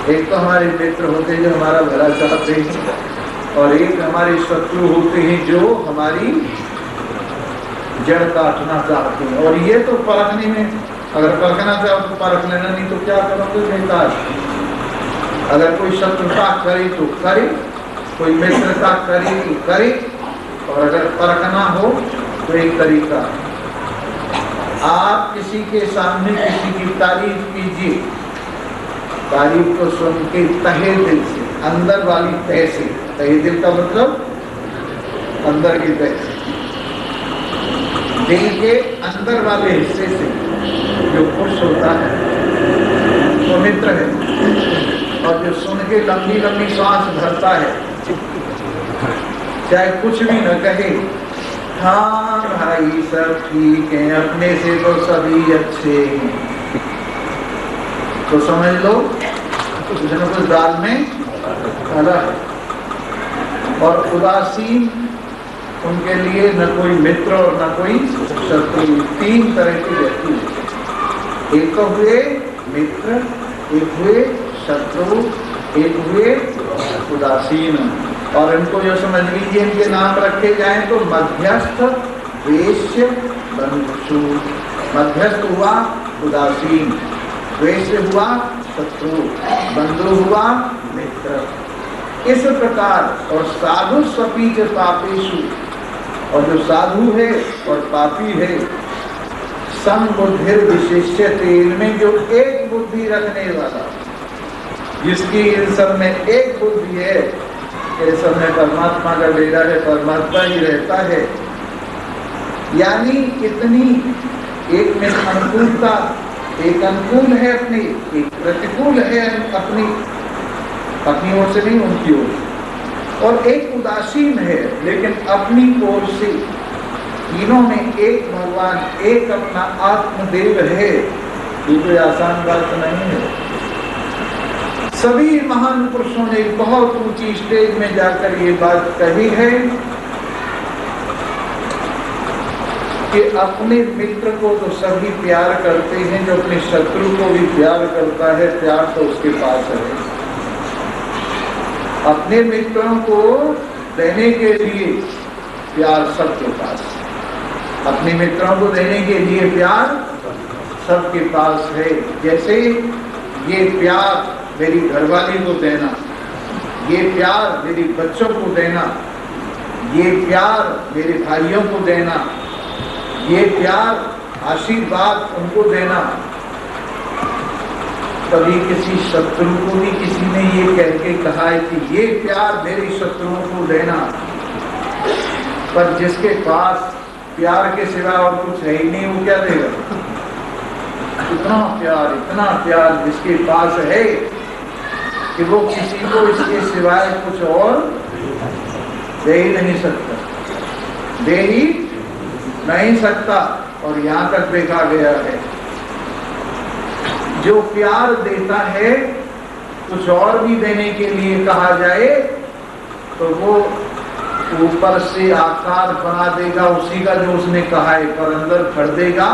एक तो हमारे मित्र होते हैं जो हमारा भला चाहते हैं, और एक हमारे शत्रु होते हैं जो हमारी जड़ काटना चाहते हैं। और ये तो परखने में, अगर परखना चाहो तो परख लेना, नहीं तो क्या करोगे बेकार। अगर कोई शत्रुता करे तो करे, कोई मित्रता करे तो करे, और अगर परखना हो तो एक तरीका, आप किसी के सामने किसी की तारीफ कीजिए, तारीफ को सुन के तहे दिल से, अंदर वाली तह से, तहे दिल का मतलब अंदर की तह से, दिल के अंदर वाले हिस्से से जो खुश होता है वो मित्र है। और जो सुन के लंबी लंबी सांस भरता है, चाहे कुछ भी न कहे, हाँ भाई सब ठीक है, अपने से तो सभी अच्छे हैं, तो समझ लो कुछ न कुछ दाल में काला है। और उदासीन, उनके लिए न कोई मित्र और न कोई शत्रु, तीन तरह के व्यक्ति हैं। एक तो हुए मित्र, एक हुए शत्रु, एक हुए उदासीन। और इनको जो समझ लीजिए, इनके नाम रखे जाएं तो मध्यस्थ, वेश्य, बंधु। मध्यस्थ हुआ उदासीन, वेश्य हुआ शत्रु, बंधु हुआ मित्र। इस प्रकार, और साधु स्वपीच पापेषु, और जो साधु है और पापी है, समबुद्धि विशिष्यते, इनमें जो एक बुद्धि रखने वाला, जिसकी इन सब में एक बुद्धि है, ये सब में परमात्मा का डेरा है, परमात्मा ही रहता है, यानी इतनी एक में अनुकूलता, एक अनुकूल है अपनी, एक प्रतिकूल है अपनी ओर से नहीं, उनकी ओर से, और एक उदासीन है लेकिन अपनी ओर से। तीनों में एक भगवान, एक अपना आत्मदेव है। ये कोई आसान बात नहीं है। सभी महान पुरुषों ने बहुत ऊंची स्टेज में जाकर ये बात कही है कि अपने मित्र को तो सभी प्यार करते हैं, जो अपने शत्रु को भी प्यार करता है, प्यार तो उसके पास है। अपने मित्रों को देने के लिए प्यार सबके पास, अपने मित्रों को देने के लिए प्यार सबके पास है। जैसे ये प्यार मेरी घरवाली को देना, ये प्यार मेरे बच्चों को देना, ये प्यार मेरे भाइयों को देना, ये प्यार आशीर्वाद उनको देना। कभी किसी शत्रु को भी किसी ने ये कह के कहा है कि ये प्यार मेरे शत्रुओं को देना, पर जिसके पास प्यार के सिवा और कुछ है ही नहीं, वो क्या देगा? इतना प्यार जिसके पास है कि वो किसी को इसके सिवाय कुछ और दे ही नहीं सकता, दे ही नहीं सकता। और यहाँ तक देखा गया है, जो प्यार देता है, कुछ और भी देने के लिए कहा जाए तो वो ऊपर से आकार बना देगा उसी का जो उसने कहा है, पर अंदर भर देगा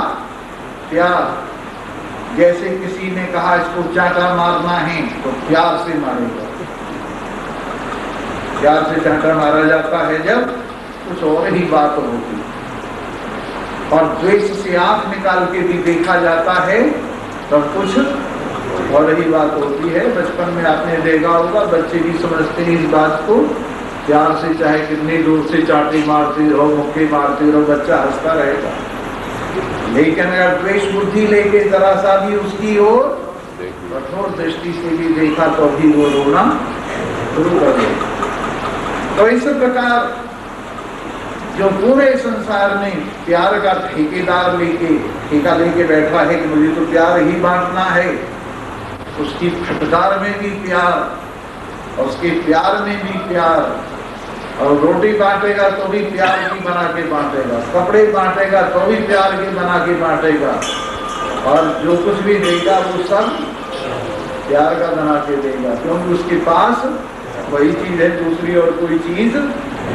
प्यार। जैसे किसी ने कहा इसको चांटा मारना है तो प्यार से मारेगा, प्यार से चांटा मारा जाता है जब कुछ और ही बात होती। और द्वेष से आंख निकाल के भी देखा जाता है तब कुछ और ही बात होती है। बचपन में आपने देखा होगा, बच्चे भी समझते हैं इस बात को, प्यार से चाहे कितनी दूर से चांटे मारते रहो, मुक्के मारते रहो, बच्चा हंसता रहेगा। लेकिन अगर द्वेष बुद्धि लेके जरा सा भी उसकी ओर कठोर दृष्टि से भी देखा तो भी वो रोना शुरू कर देगा। तो इस प्रकार जो पूरे संसार में प्यार का ठेकेदार ठेका लेके बैठा है कि मुझे तो प्यार ही बांटना है, उसकी फटकार में भी प्यार और उसके प्यार में भी प्यार, और रोटी बांटेगा तो भी प्यार की बना के बांटेगा, कपड़े बांटेगा तो भी प्यार की बना के बांटेगा, और जो कुछ भी देगा वो सब प्यार का बना के देगा, क्योंकि उसके पास वही चीज है, दूसरी और कोई चीज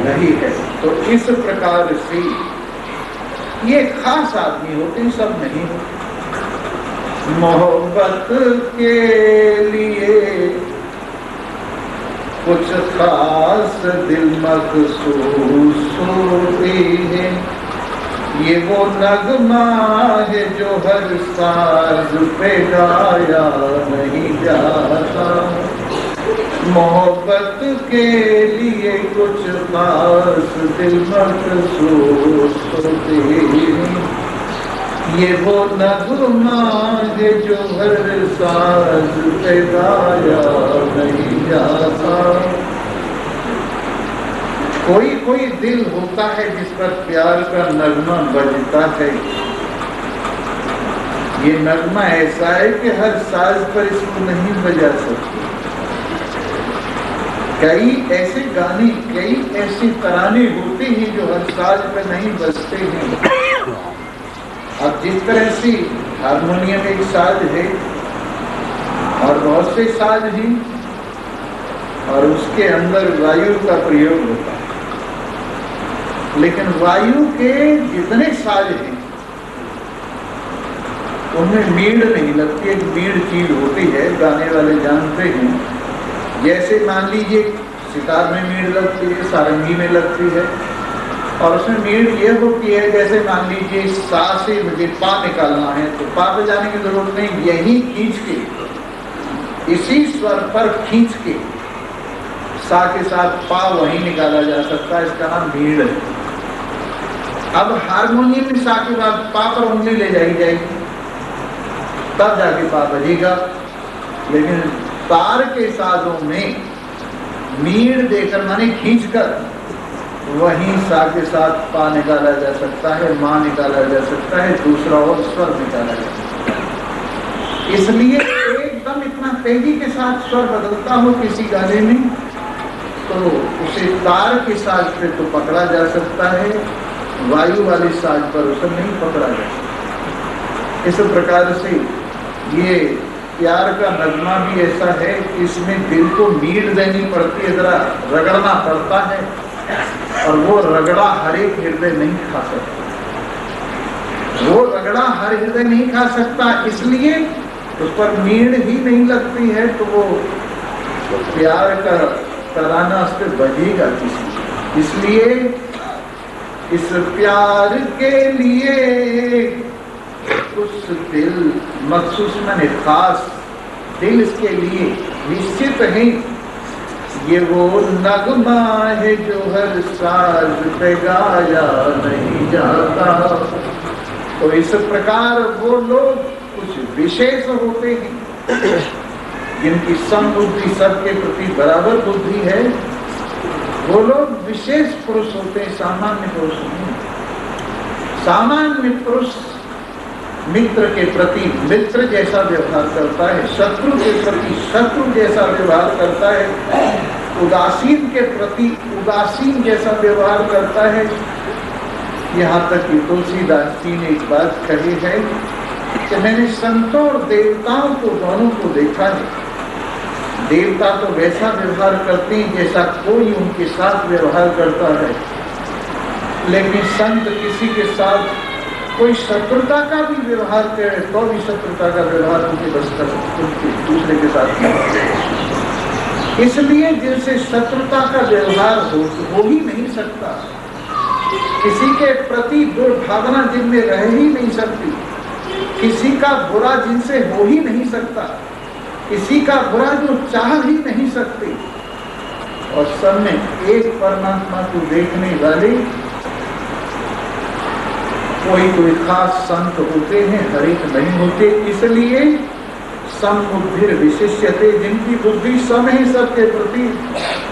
नहीं है। तो इस प्रकार से ये खास आदमी होते हैं, सब नहीं होते। मोहब्बत के लिए कुछ खास दिल मखसूस होते हैं, ये वो नगमा है जो हर साज पे गाया नहीं जाता। मोहब्बत के लिए कुछ खास दिल मखसूस होते हैं, ये वो नगमा है जो हर साज पे गाया नहीं जाता। कोई कोई दिल होता है जिस पर प्यार का नगमा बजता है, ये नगमा ऐसा है कि हर साज पर इसको नहीं बजा सकते। कई ऐसे गाने, कई ऐसे तराने होते हैं जो हर साज पर नहीं बजते हैं। अब जिस तरह से हारमोनियम एक साज है और बहुत से साज हैं, और उसके अंदर वायु का प्रयोग होता है, लेकिन वायु के जितने साज हैं उनमें मीड़ नहीं लगती। एक मीड़ चीज होती है, गाने वाले जानते हैं। जैसे मान लीजिए सितार में मीड़ लगती है, सारंगी में लगती है, और उसमें मीड़ ये होती है, जैसे मान लीजिए सा से मुझे पा निकालना है तो पा पे जाने की जरूरत नहीं, यही खींच के, इसी स्वर पर खींच के सा के साथ पा वहीं निकाला जा सकता है, इसका नाम मीड़ है। अब हारमोनियम में सा के बाद पा पर उंगली ले जाई जाएगी, तब जाके पा बजेगा। लेकिन तार के साजों में मीड़ देकर माने खींचकर वहीं सा के साथ पा निकाला जा सकता है, माँ निकाला जा सकता है, दूसरा और स्वर निकाला जा सकता है। इसलिए एकदम इतना तेजी के साथ स्वर बदलता हो किसी गाने में तो उसे तार के साज पे तो पकड़ा जा सकता है, वायु वाले साज पर उसे नहीं पकड़ा जा सकता। इस प्रकार से ये प्यार का नगमा भी ऐसा है कि इसमें दिल को मीड़ देनी पड़ती है, जरा रगड़ना पड़ता है, और वो रगड़ा हर एक हृदय नहीं खा सकता। वो रगड़ा हर हृदय नहीं खा सकता, इसलिए उस पर मीड़ ही नहीं लगती है, तो वो प्यार का तराना उस पर बजेगा किसी। इसलिए इस प्यार के लिए कुछ दिल मखसूस माने खास दिल इसके लिए निश्चित है, ये वो नगमा है जो हर साज पे गाया नहीं जाता। तो इस प्रकार वो लोग कुछ विशेष होते हैं जिनकी समबुद्धि सबके प्रति बराबर बुद्धि है, वो लोग विशेष पुरुष होते हैं, सामान्य पुरुष नहीं। सामान्य पुरुष मित्र के प्रति मित्र जैसा व्यवहार करता है, शत्रु के प्रति शत्रु जैसा व्यवहार करता है, उदासीन के प्रति उदासीन जैसा व्यवहार करता है। यहाँ तक कि तुलसीदास जी ने एक बात कही है कि मैंने संतों और देवताओं को दोनों को देखा है। देवता तो वैसा व्यवहार करते हैं जैसा कोई उनके साथ व्यवहार करता है, लेकिन संत किसी के साथ कोई शत्रुता का भी व्यवहार करे तो भी शत्रुता का व्यवहार उनके बस कर दूसरे के साथ नहीं। इसलिए जिनसे शत्रुता का व्यवहार हो ही नहीं सकता, किसी के प्रति दुर्भावना जिनमें रह ही नहीं सकती, किसी का बुरा जिनसे हो ही नहीं सकता, किसी का बुरा जो चाह ही नहीं सकते, और सब में एक परमात्मा को देखने वाले कोई खास संत होते हैं, हर एक नहीं होते। इसलिए समबुद्धि विशिष्यते, जिनकी बुद्धि सम है सबके प्रति,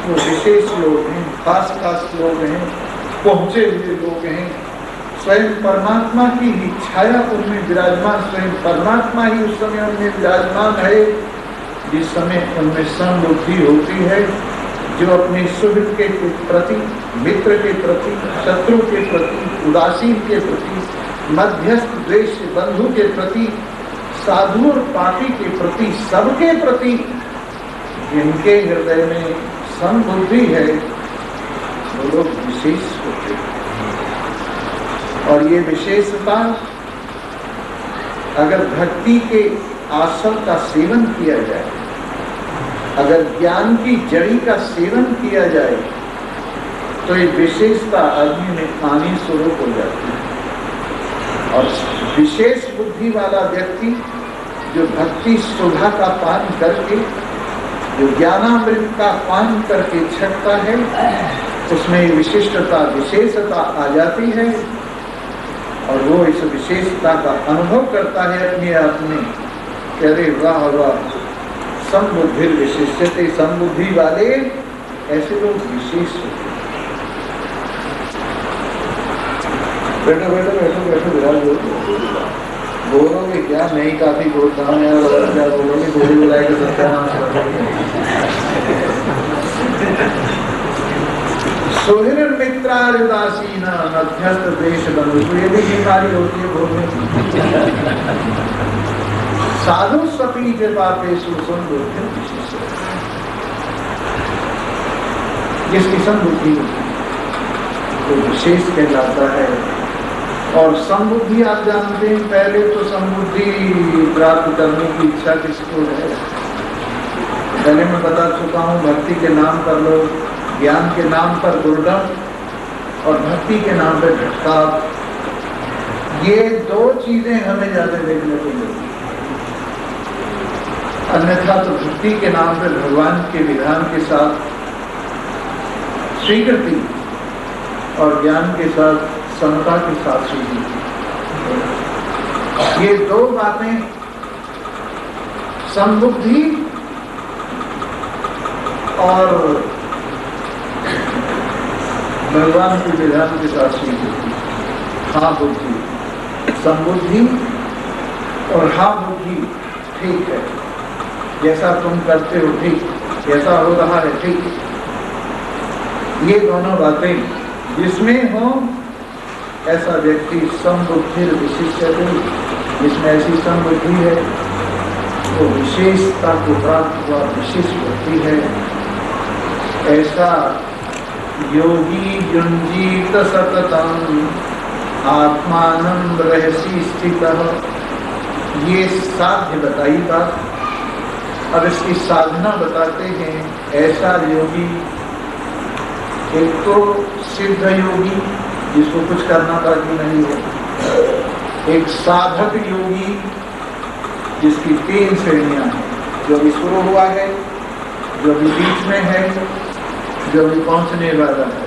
वो विशेष लोग हैं, खास खास लोग हैं, पहुंचे हुए लोग हैं। स्वयं परमात्मा की ही छाया उनमें विराजमान, स्वयं परमात्मा ही उस समय उनमें विराजमान है जिस समय उनमें समबुद्धि होती है। जो अपने सुहृद के प्रति, मित्र के प्रति, शत्रु के प्रति, उदासीन के प्रति, मध्यस्थ द्वेष बंधु के प्रति, साधु और पापी के प्रति, सबके प्रति जिनके हृदय में समबुद्धि है वो लोग विशेष होते हैं। और ये विशेषता अगर भक्ति के आसन का सेवन किया जाए, अगर ज्ञान की जड़ी का सेवन किया जाए, तो ये विशेषता आदमी में आनी शुरू हो जाती है। और विशेष बुद्धि वाला व्यक्ति जो भक्ति सुधा का पान करके, जो ज्ञानामृत का पान करके छकता है, उसमें विशिष्टता, विशेषता आ जाती है और वो इस विशेषता का अनुभव करता है अपने आप में कि अरे वाह वाह, समबुद्धि विशिष्यते, समबुद्धि वाले ऐसे लोग विशेष होते हैं। बैठो बैठो बैठो बैठो विराज बोलोगे क्या? नहीं काफी बोलता हूँ यार, और क्या बोलोगे? बोली बुलाए के सत्यानाश सोहिर मित्रारुदासीन मध्यस्थ देश बंधु, ये भी बीमारी होती है भोगने की। साधु स्वपी के पापेषु समबुद्धि विशिष्य, जिसकी समबुद्धि तो विशेष कहलाता है। और समबुद्धि आप जानते हैं, पहले तो समबुद्धि प्राप्त करने की इच्छा किसको है? पहले मैं बता चुका हूँ, भक्ति के नाम पर लोग, ज्ञान के नाम पर दुर्गम और भक्ति के नाम पर झटका, ये दो चीजें हमें ज्यादा देखने को मिलती। अन्यथा तो भक्ति के नाम पर भगवान के विधान के साथ स्वीकृति और ज्ञान के साथ समता के साथ स्वीकृति, ये दो बातें समबुद्धि और भगवान के विधान के साथ स्वीकृति। हाँ बुद्धि, समबुद्धि और हाँ बुद्धि, ठीक है, जैसा तुम करते हो ठीक, जैसा हो रहा है ठीक, ये दोनों बातें जिसमें हो ऐसा व्यक्ति समबुद्धि विशिष्यते, जिसमें ऐसी समबुद्धि है वो विशेषता को प्राप्त हुआ विशिष्ट व्यक्ति है। ऐसा योगी युंजीत सततम आत्मानं रहसी स्थितः, ये साध्य बताई बात। अब इसकी साधना बताते हैं। ऐसा योगी, एक तो सिद्ध योगी जिसको कुछ करना बाकी नहीं है, एक साधक योगी जिसकी 3 श्रेणियां हैं, जो अभी शुरू हुआ है, जो अभी बीच में है, जो अभी पहुंचने वाला है।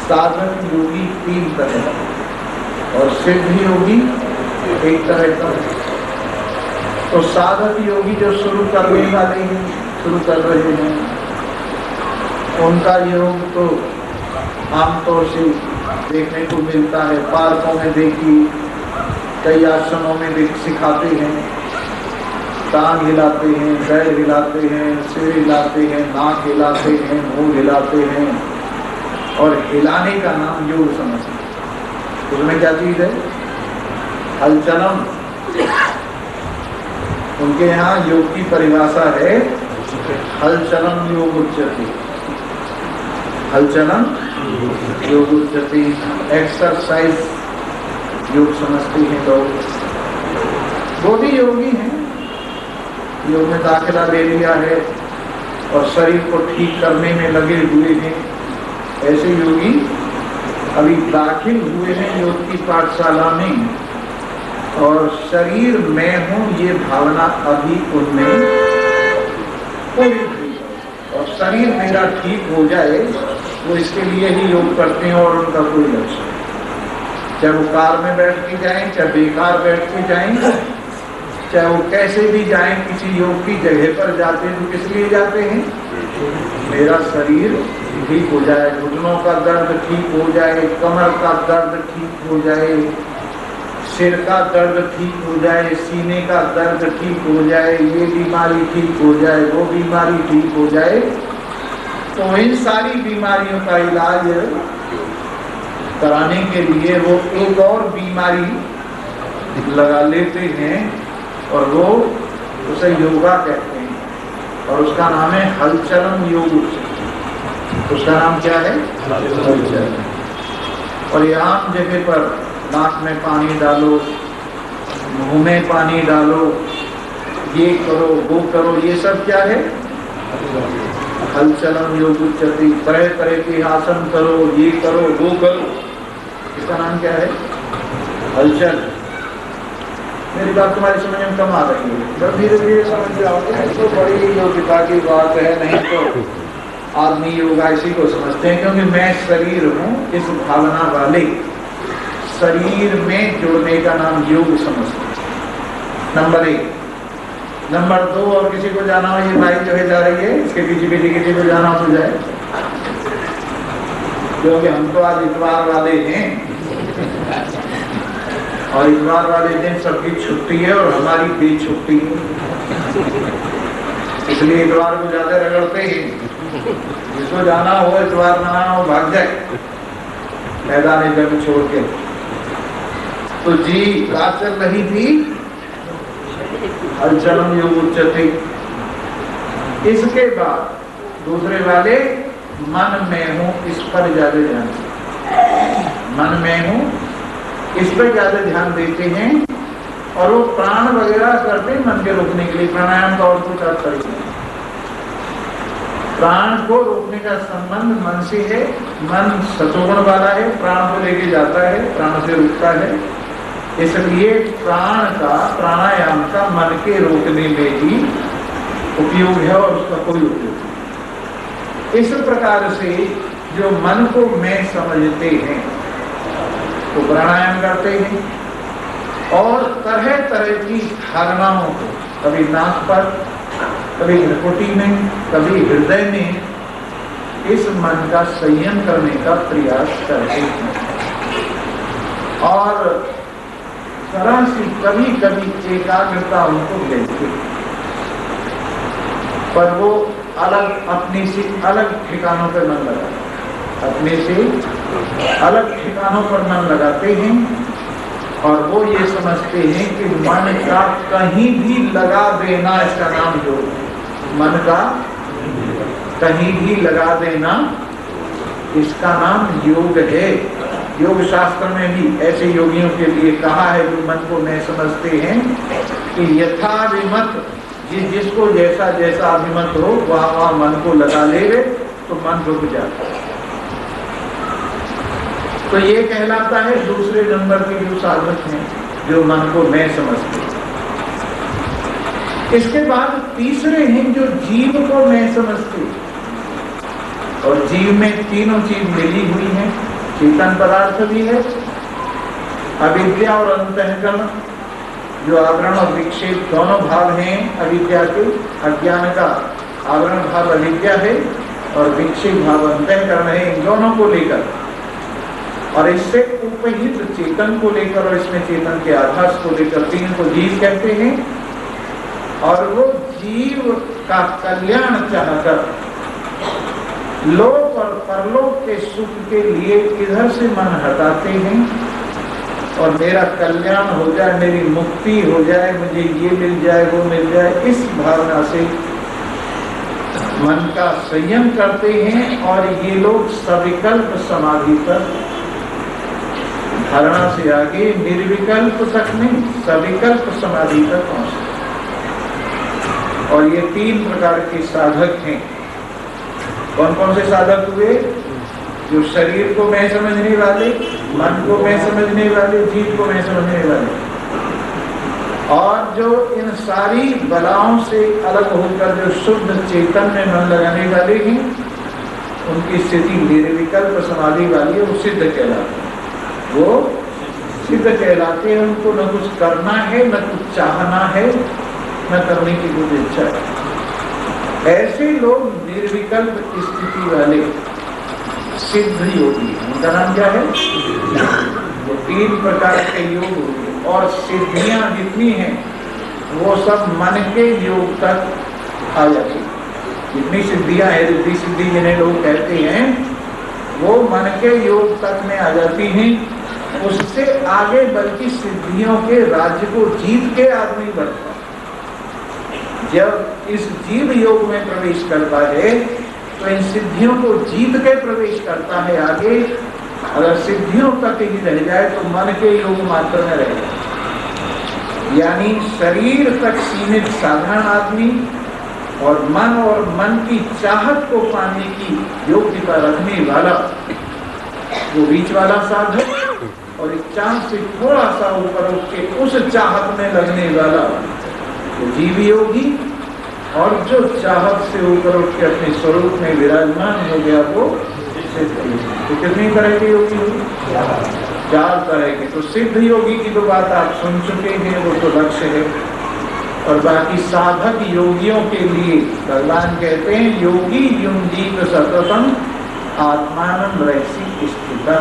साधक योगी 3 तरह और सिद्ध योगी 1 तरह का। तो साधक योगी जो शुरू करने वाले हैं, शुरू कर रहे हैं, उनका योग तो आमतौर से देखने को मिलता है। पार्कों में देखी, कई आश्रमों में भी सिखाते हैं, टांग हिलाते हैं, पैर हिलाते हैं, सिर हिलाते हैं, नाक हिलाते हैं, मुंह हिलाते हैं, और हिलाने का नाम योग समझते हैं। उसमें क्या चीज है? हलचलम। उनके यहाँ योग की परिभाषा है हलचलम योग उच्यते, हलचलम योग उच्यते, एक्सरसाइज योग समझते हैं लोग। वो भी योगी हैं, योग में दाखिला ले लिया है और शरीर को ठीक करने में लगे हुए हैं। ऐसे योगी अभी दाखिल हुए हैं योग की पाठशाला में, और शरीर में हूँ ये भावना अभी उनमें पूरी हुई, और शरीर मेरा ठीक हो जाए वो इसके लिए ही योग करते हैं, और उनका कोई लक्ष्य नहीं। चाहे वो कार में बैठ के जाएं, चाहे बेकार बैठ के जाएं, चाहे वो कैसे भी जाएं, किसी योग की जगह पर जाते हैं तो किस लिए जाते हैं? मेरा शरीर ठीक हो जाए, घुटनों का दर्द ठीक हो जाए, कमर का दर्द ठीक हो जाए, सिर का दर्द ठीक हो जाए, सीने का दर्द ठीक हो जाए, ये बीमारी ठीक हो जाए, वो बीमारी ठीक हो जाए। तो इन सारी बीमारियों का इलाज कराने के लिए वो एक और बीमारी लगा लेते हैं और वो उसे योगा कहते हैं और उसका नाम है हलचलन योग। उसका नाम क्या है? हलचलन। और ये आम जगह पर नाक में पानी डालो, मुंह में पानी डालो, ये करो वो करो, ये सब क्या है? हलचलन योग उच्यते। तरह तरह के आसन करो, ये करो वो करो, इसका नाम क्या है? हलचल। मेरी बात तुम्हारी समझ में कम आ रही है, जब धीरे धीरे समझ जाओगे तो बड़ी योगिता की बात है। नहीं तो आदमी योगा इसी को समझते हैं, क्योंकि मैं शरीर हूँ, इस भावना वाले शरीर में जुड़ने का नाम योग समझते हैं। नंबर 1। नंबर 2, और किसी को जाना हो, ये बाइक जो है जा रही है, इसके पीछे पीछे किसी को जाना हो तो जाए, क्योंकि हम तो आज इतवार वाले हैं और इतवार वाले दिन सबकी छुट्टी है और हमारी भी छुट्टी है, इसलिए इतवार को ज्यादा रगड़ते हैं। जिसको जाना हो इतवार मनाना हो भाग जाए मैदान जंग छोड़ के। तो जी बात चल रही थी हलचलन योग उच्यते। इसके बाद दूसरे वाले मन में हूं, इस पर ज्यादा ध्यान, मन में हूं इस पर ज्यादा ध्यान देते हैं और वो प्राण वगैरह करते हैं मन के रोकने के लिए। प्राणायाम का और कुछ अर्थ नहीं। प्राण को रोकने का संबंध मन से है। मन सतोगुण वाला है, प्राण को लेके जाता है, प्राण से रुकता है। इसलिए प्राण का, प्राणायाम का मन के रोकने में ही उपयोग है और उसका कोई उपयोग नहीं। इस प्रकार से जो मन को मैं समझते हैं तो प्राणायाम करते हैं और तरह तरह की धारणाओं को, कभी नाक पर, कभी भ्रुकुटी में, कभी हृदय में, इस मन का संयम करने का प्रयास करते हैं। और जरा सी कभी कभी एकाग्रता उनको भेजते, पर वो अलग, अपने से अलग ठिकानों पर मन लगाते, अपने से अलग ठिकानों पर मन लगाते हैं और वो ये समझते हैं कि मन का कहीं भी लगा देना, इसका नाम योग। मन का कहीं भी लगा देना, इसका नाम योग है। योग शास्त्र में भी ऐसे योगियों के लिए कहा है जो मन को मैं समझते हैं कि यथाभिमत, जिसको जैसा जैसा अभिमत हो वहां वहां मन को लगा ले तो मन रुक जाता है। तो ये कहलाता है दूसरे नंबर के जो साधक हैं, जो मन को मैं समझते हैं। इसके बाद तीसरे हैं जो जीव को मैं समझते, और जीव में तीनों चीज मिली हुई है। चेतन पदार्थ भी है, अविद्या और अंतःकरण, जो आवरण और विक्षेप दोनों भाव हैं अविद्या के। अज्ञान का आवरण भाव अविद्या है और विक्षेप भाव अंतःकरण है, इन दोनों को लेकर और इससे उपहित चेतन को लेकर और इसमें चेतन के आभास को लेकर तीन को जीव कहते हैं। और वो जीव का कल्याण चाहकर लोक और परलोक के सुख के लिए इधर से मन हटाते हैं और मेरा कल्याण हो जाए, मेरी मुक्ति हो जाए, मुझे ये मिल जाए वो मिल जाए, इस भावना से मन का संयम करते हैं। और ये लोग सविकल्प समाधि पर, धारणा से आगे निर्विकल्प तक नहीं, सविकल्प समाधि तक पहुंचते। और ये तीन प्रकार के साधक हैं। कौन कौन से साधक हुए? जो शरीर को मैं समझने वाले, मन को मैं समझने वाले, जीव को मैं समझने वाले, और जो इन सारी बलाओं से अलग होकर जो शुद्ध चेतन में मन लगाने वाले हैं, उनकी स्थिति निर्विकल्प समाधि वाली है, वो सिद्ध कहलाते हैं। वो सिद्ध कहलाते हैं। उनको न कुछ करना है, न कुछ चाहना है, न करने की कुछ इच्छा है। ऐसे लोग निर्विकल्प स्थिति वाले सिद्ध योगी, उनका नाम क्या है? वो तीन प्रकार के योग होंगे और सिद्धियां जितनी हैं वो सब मन के योग तक आ जाती। जितनी सिद्धियां है, रिद्धि सिद्धि जिन्हें लोग कहते हैं, वो मन के योग तक में आ जाती हैं। उससे आगे बल्कि सिद्धियों के राज्य को जीत के आदमी बढ़ता है। जब इस जीव योग में प्रवेश करता है तो इन सिद्धियों को जीत के प्रवेश करता है आगे। अगर सिद्धियों तक ही रह जाए तो मन के योग मात्र में रह जाए। यानी शरीर तक सीमित साधारण आदमी और मन की चाहत को पाने की योग्यता रखने वाला वो बीच वाला साधक, और इस चाहत से थोड़ा सा ऊपर उठ के उस चाहत में लगने वाला वो जीव योगी, और जो चाहत से ऊपर उठ के अपने स्वरूप में विराजमान हो गया वो सिद्ध योगी। तो कितनी तरह के योगी हुए? 4 तरह के। तो सिद्ध योगी की तो बात आप सुन चुके हैं, वो तो लक्ष्य है। और बाकी साधक योगियों के लिए भगवान कहते हैं योगी युंजीत सततम आत्मानं रहसी स्थिता।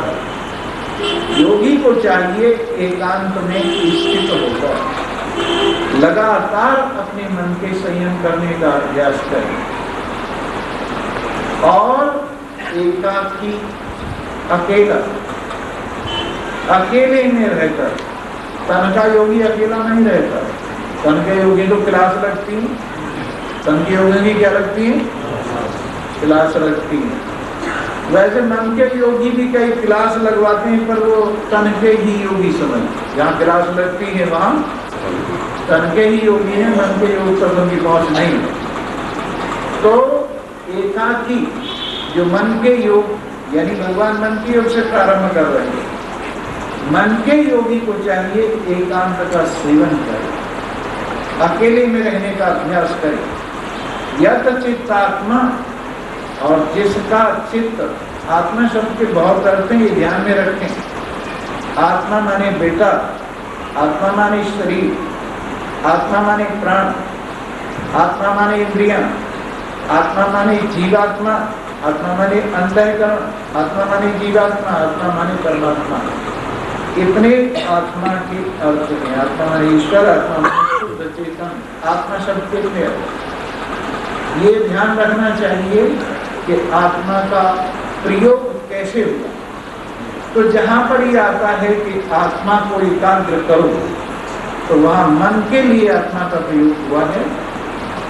योगी को चाहिए एकांत में स्थित होकर लगातार अपने मन के संयम करने का अभ्यास करें, और एकाकी अकेले में रहकर। तन का योगी अकेला नहीं रहता। तन के योगी तो क्लास लगती है। तन के योगी की क्या लगती है? क्लास लगती है। वैसे मन के योगी भी कई क्लास लगवाते हैं, पर वो तन के ही योगी समझ। जहाँ क्लास लगती है वहाँ तन के ही योगी है, मन के योग तक उनकी पहुँच नहीं है। तो एकाकी जो मन के योग, यानी भगवान मन के योग से प्रारंभ कर रहे हैं। मन के योगी को चाहिए एकांत का सेवन करे, अकेले में रहने का अभ्यास करे। यत चित्तात्मा, और जिसका चित्त, आत्मा शब्द के बहुत अर्थ हैं, ये ध्यान में रखें। आत्मा माने बेटा, आत्मा माने शरीर, आत्मा माने प्राण, आत्मा माने इंद्रियां, आत्मा माने जीवात्मा, आत्मा माने अंतःकरण, आत्मा माने जीवात्मा, आत्मा माने परमात्मा। इतने आत्मा के अर्थ हैं। आत्मा माने ईश्वर, आत्मा माने शुद्ध चेतन, आत्मा शब्द के इतने अर्थ। ये ध्यान रखना चाहिए कि आत्मा का प्रयोग कैसे हुआ। तो जहां पर ये आता है कि आत्मा को एकाग्र करो, तो वहां मन के लिए आत्मा का प्रयोग हुआ है,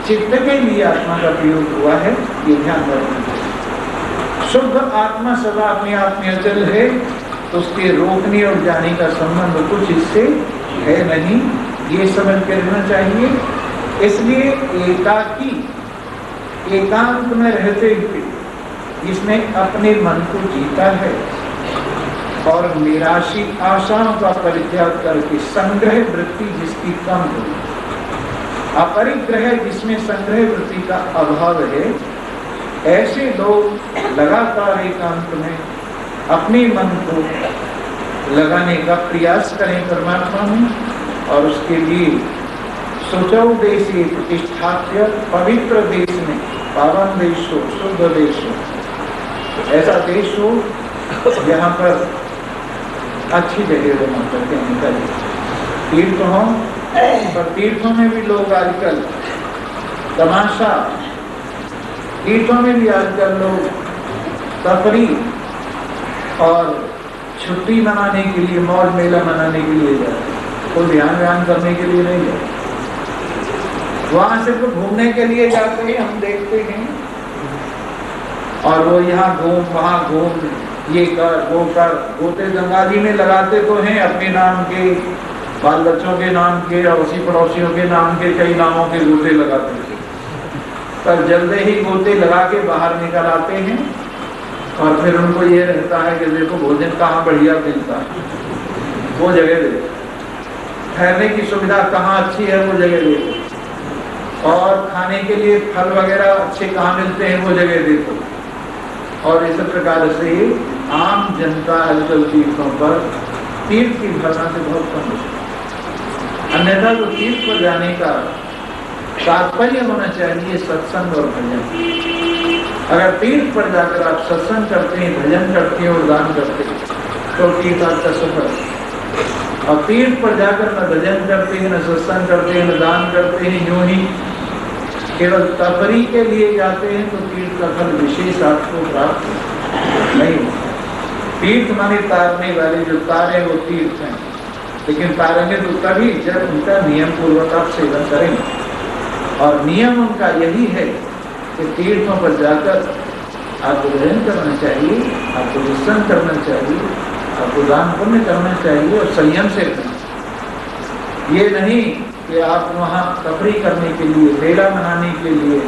चित्त के लिए आत्मा का प्रयोग हुआ है। ये ध्यान रखना चाहिए। शुद्ध आत्मा सदा अपने आप में अचल है, तो उसके रोकने और जाने का संबंध कुछ इससे है नहीं, ये समझ के रहना चाहिए। इसलिए एकाकी, एकांत में रहते हुए जिसने अपने मन को जीता है और निराशी आशाओं का परित्याग करके संग्रह वृत्ति जिसकी कम हुई, अपरिग्रह जिसमें संग्रह वृत्ति का अभाव है, ऐसे लोग लगातार एकांत में अपने मन को लगाने का प्रयास करें परमात्मा में, और उसके लिए सोचो देशी प्रतिष्ठाप्य पवित्र देश में, पावन देश हो, शुद्ध देश हो, ऐसा देश हो जहाँ पर अच्छी जगह होना करते हैं। तीर्थ हो, पर तीर्थों में भी लोग आजकल तमाशा, तीर्थों में भी आजकल लोग तफरीह और छुट्टी मनाने के लिए, मौज मेला मनाने के लिए जाते हैं। कोई ध्यान करने के लिए नहीं जाते, वहां सिर्फ घूमने के लिए जाते हैं, हम देखते हैं। और वो यहाँ घूम, वहाँ घूम, ये कर, वो कर, गोते गंगा जी में लगाते तो हैं अपने नाम के, बाल बच्चों के नाम के, अड़ोसी पड़ोसियों के नाम के, कई नामों के गोते लगाते हैं, पर जल्दी ही गोते लगा के बाहर निकल आते हैं। और फिर उनको ये रहता है कि देखो भोजन कहाँ बढ़िया मिलता है, वो जगह देखो, ठहरने की सुविधा कहाँ अच्छी है, वो जगह देखो, और खाने के लिए फल वगैरह अच्छे कहाँ मिलते हैं, वो जगह देखो। और इस प्रकार से आम जनता आजकल तीर्थों पर तीर्थ की भावना से बहुत कम है। अन्यथा तो तीर्थ पर जाने का तात्पर्य होना चाहिए सत्संग और भजन। अगर तीर्थ पर जाकर आप सत्संग करते हैं, भजन करते हैं और दान करते हैं, तो तीर्थ आपका सफल है। और तीर्थ पर जाकर न भजन करते हैं, न सत्संग करते हैं, न दान करते हैं, यूं ही केवल तफरी के लिए जाते हैं तो तीर्थ का फल विशेष आपको प्राप्त नहीं होता। तीर्थ माने तारने वाले, जो तारे वो तीर्थ हैं, लेकिन तारेंगे तो तभी जब उनका नियम पूर्वक आप सेवन करेंगे। और नियम उनका यही है कि तीर्थों पर जाकर आपको भजन करना चाहिए, आपको विश्राम करना चाहिए, आपको दान पुण्य करना चाहिए और संयम से रहना। ये नहीं कि आप वहाँ तफरी करने के लिए, मेला मनाने के लिए,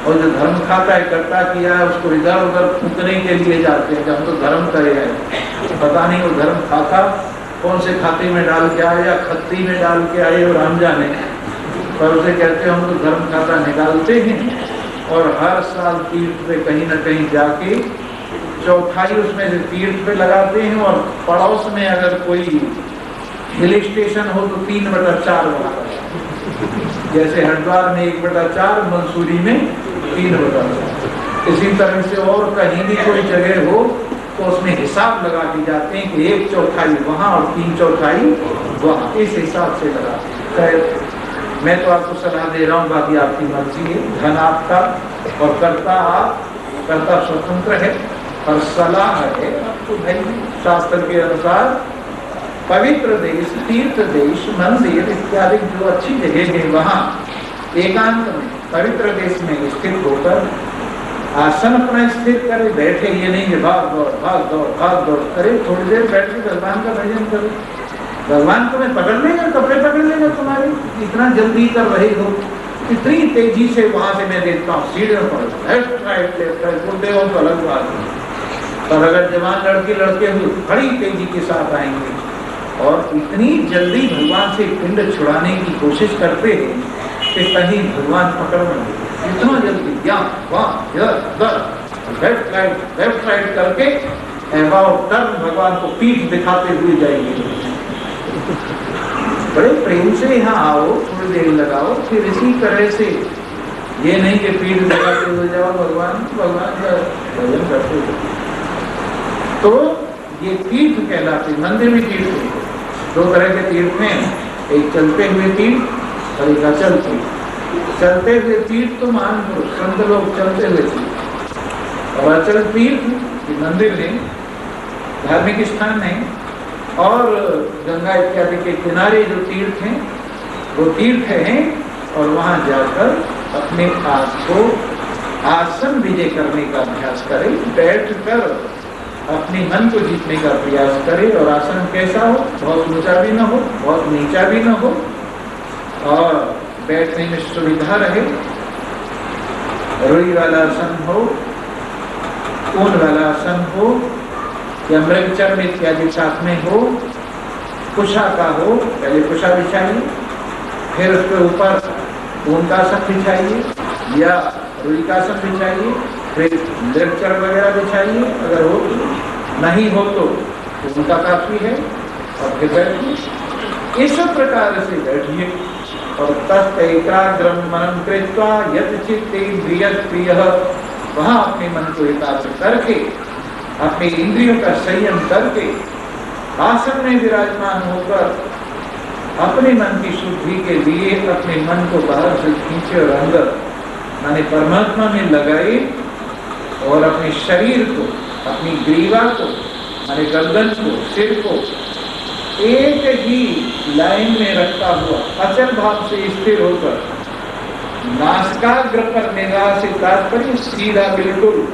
और जो धर्म खाता है इकट्ठा किया है उसको इधर उधर फूकने के लिए जाते हैं कि हम तो धर्म करे हैं। पता नहीं वो धर्म खाता कौन से खाते में डाल के आए या खत्ती में डाल के आए और हम जाने, पर उसे कहते हैं हम तो धर्म खाता निकालते हैं। और हर साल तीर्थ पे कहीं ना कहीं जाके चौथाई उसमें से तीर्थ पे लगाते हैं, और पड़ोस में अगर कोई हिल स्टेशन हो तो 3/4 बनाता है। जैसे हरिद्वार में 1/4, मंसूरी में 3/4। इसी तरह से और कहीं भी कोई जगह हो तो उसमें हिसाब लगा दी जाते हैं कि 1/4 वहाँ और 3/4 वहाँ, इस हिसाब से लगाते हैं। मैं तो आपको सलाह दे रहा हूँ, बाकी आपकी मर्जी है। धन आपका और कर्ता आप, कर्ता स्वतंत्र है, और सलाह है आपको भाई शास्त्र के अनुसार पवित्र देश, तीर्थ देश, मंदिर इत्यादि जो अच्छी जगह है वहाँ एकांत में पवित्र देश में स्थित होकर आसन अपना स्थिर करे, बैठे। ये नहीं कि भाग दौड़ करे, थोड़ी देर बैठ के भगवान का भजन करे। भगवान तुम्हें पकड़ लेगा, कपड़े पकड़ लेगा तुम्हारे, इतना जल्दी कर रहे हो, इतनी तेजी से वहां से मैं देखता हूँ सीढ़ियों पर लेफ्ट राइट बोलते हो तो अलग बात है। पर अगर जवान लड़के हुए बड़ी तेजी के साथ आएंगे और इतनी जल्दी भगवान से पिंड छुड़ाने की कोशिश करते हैं कि कहीं भगवान पकड़ न ले, इतना जल्दी लेफ्ट राइट करके अबाउट टर्न भगवान को पीठ दिखाते हुए जाएंगे। बड़े प्रेम से यहाँ आओ, थोड़ी देर लगाओ, फिर इसी तरह से, ये नहीं कि पीठ दिखाते हुए जाओ भगवान का भजन करते हो। तो ये तीर्थ कहलाते, मंदिर में तीर्थ 2 तरह के तीर्थ में, एक चलते हुए तीर्थ और एक अचल तीर्थ। चलते हुए तीर्थ तो मान लो संत लोग चलते हुए तीर्थ, और अचल तीर्थ मंदिर है, धार्मिक स्थान नहीं, और गंगा इत्यादि के किनारे जो तीर्थ हैं वो तीर्थ हैं। और वहां जाकर अपने आप को आसन विजय करने का अभ्यास करें, बैठकर अपने मन को जीतने का प्रयास करें। और आसन कैसा हो, बहुत ऊंचा भी ना हो, बहुत नीचा भी ना हो, और बैठने में सुविधा रहे। रुई वाला आसन हो, ऊन वाला आसन हो, या मृग चर्म इत्यादि साथ में हो, कुशा का हो, पहले कुशा बिछाइए, फिर उसके ऊपर ऊन का आसन बिछाइए या रुई का आसन बिछाइए, फिर मृग चर्म वगैरह बिछाइए। अगर हो नहीं हो तो उनका काफी है, और फिर बैठिए। इस प्रकार से बैठिए और तत् एकाग्रम मनम कृत्वा यत् चित्तेन्द्रियः प्रियः, वहां अपने मन को एकाग्र करके, अपने इंद्रियों का संयम करके, आसन में विराजमान होकर अपने मन की शुद्धि के लिए अपने मन को बाहर से खींचे और अंदर माने परमात्मा में लगाए, और अपने शरीर को, अपनी ग्रीवा को माने गर्दन को, सिर को एक ही लाइन में रखता हुआ अचल भाव से स्थिर होकर नासिकाग्र पर निगाह से तात्पर्य सीधा बिल्कुल,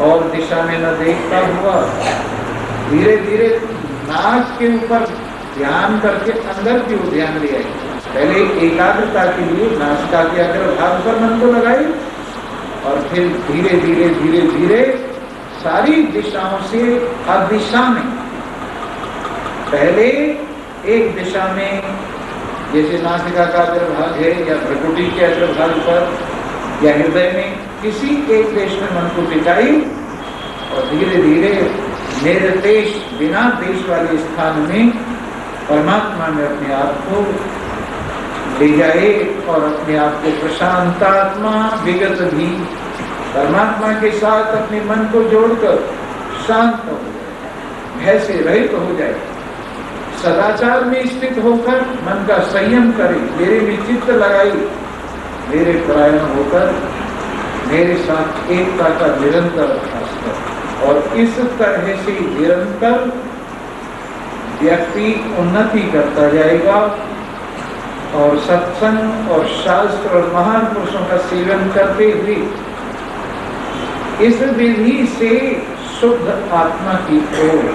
और दिशा में न देखता हुआ धीरे धीरे नाक के ऊपर ध्यान करके अंदर की ओर ध्यान ले आई। पहले एकाग्रता के लिए नासिका के अग्र भाग पर मन को लगाई, और फिर धीरे धीरे धीरे धीरे सारी दिशाओं से अदिशा में, पहले एक दिशा में जैसे नासिका का अग्रभाग है या भ्रुकुटी के अग्रभाग पर या हृदय में, किसी एक देश में मन को टिकाई, और धीरे धीरे निर्देश बिना देश वाले स्थान में परमात्मा में अपने आप को ले जाए, और अपने आप को प्रशांतात्मा विगत भी परमात्मा के साथ अपने मन को जोड़कर शांत हो जाए, भय से रहित हो जाए। सदाचार में स्थित होकर मन का संयम करे, मेरे में चित्त लगाई, मेरे परायण होकर मेरे साथ एकता का निरंतर अभ्यास कर। और इस तरह से निरंतर व्यक्ति उन्नति करता जाएगा और सत्संग और शास्त्र और महान पुरुषों का सेवन करते हुए इस विधि से शुद्ध आत्मा की ओर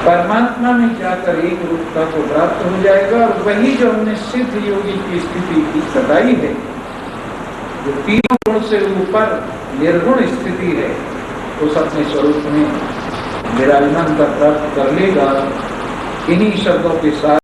परमात्मा में जाकर एक रूपता को प्राप्त हो जाएगा। और वही जो हमने सिद्ध योगी की स्थिति की बताई है, जो तीनों गुण से ऊपर निर्गुण स्थिति है, उस अपने स्वरूप में विराजमान का प्राप्त कर लेगा। इन्हीं शब्दों के साथ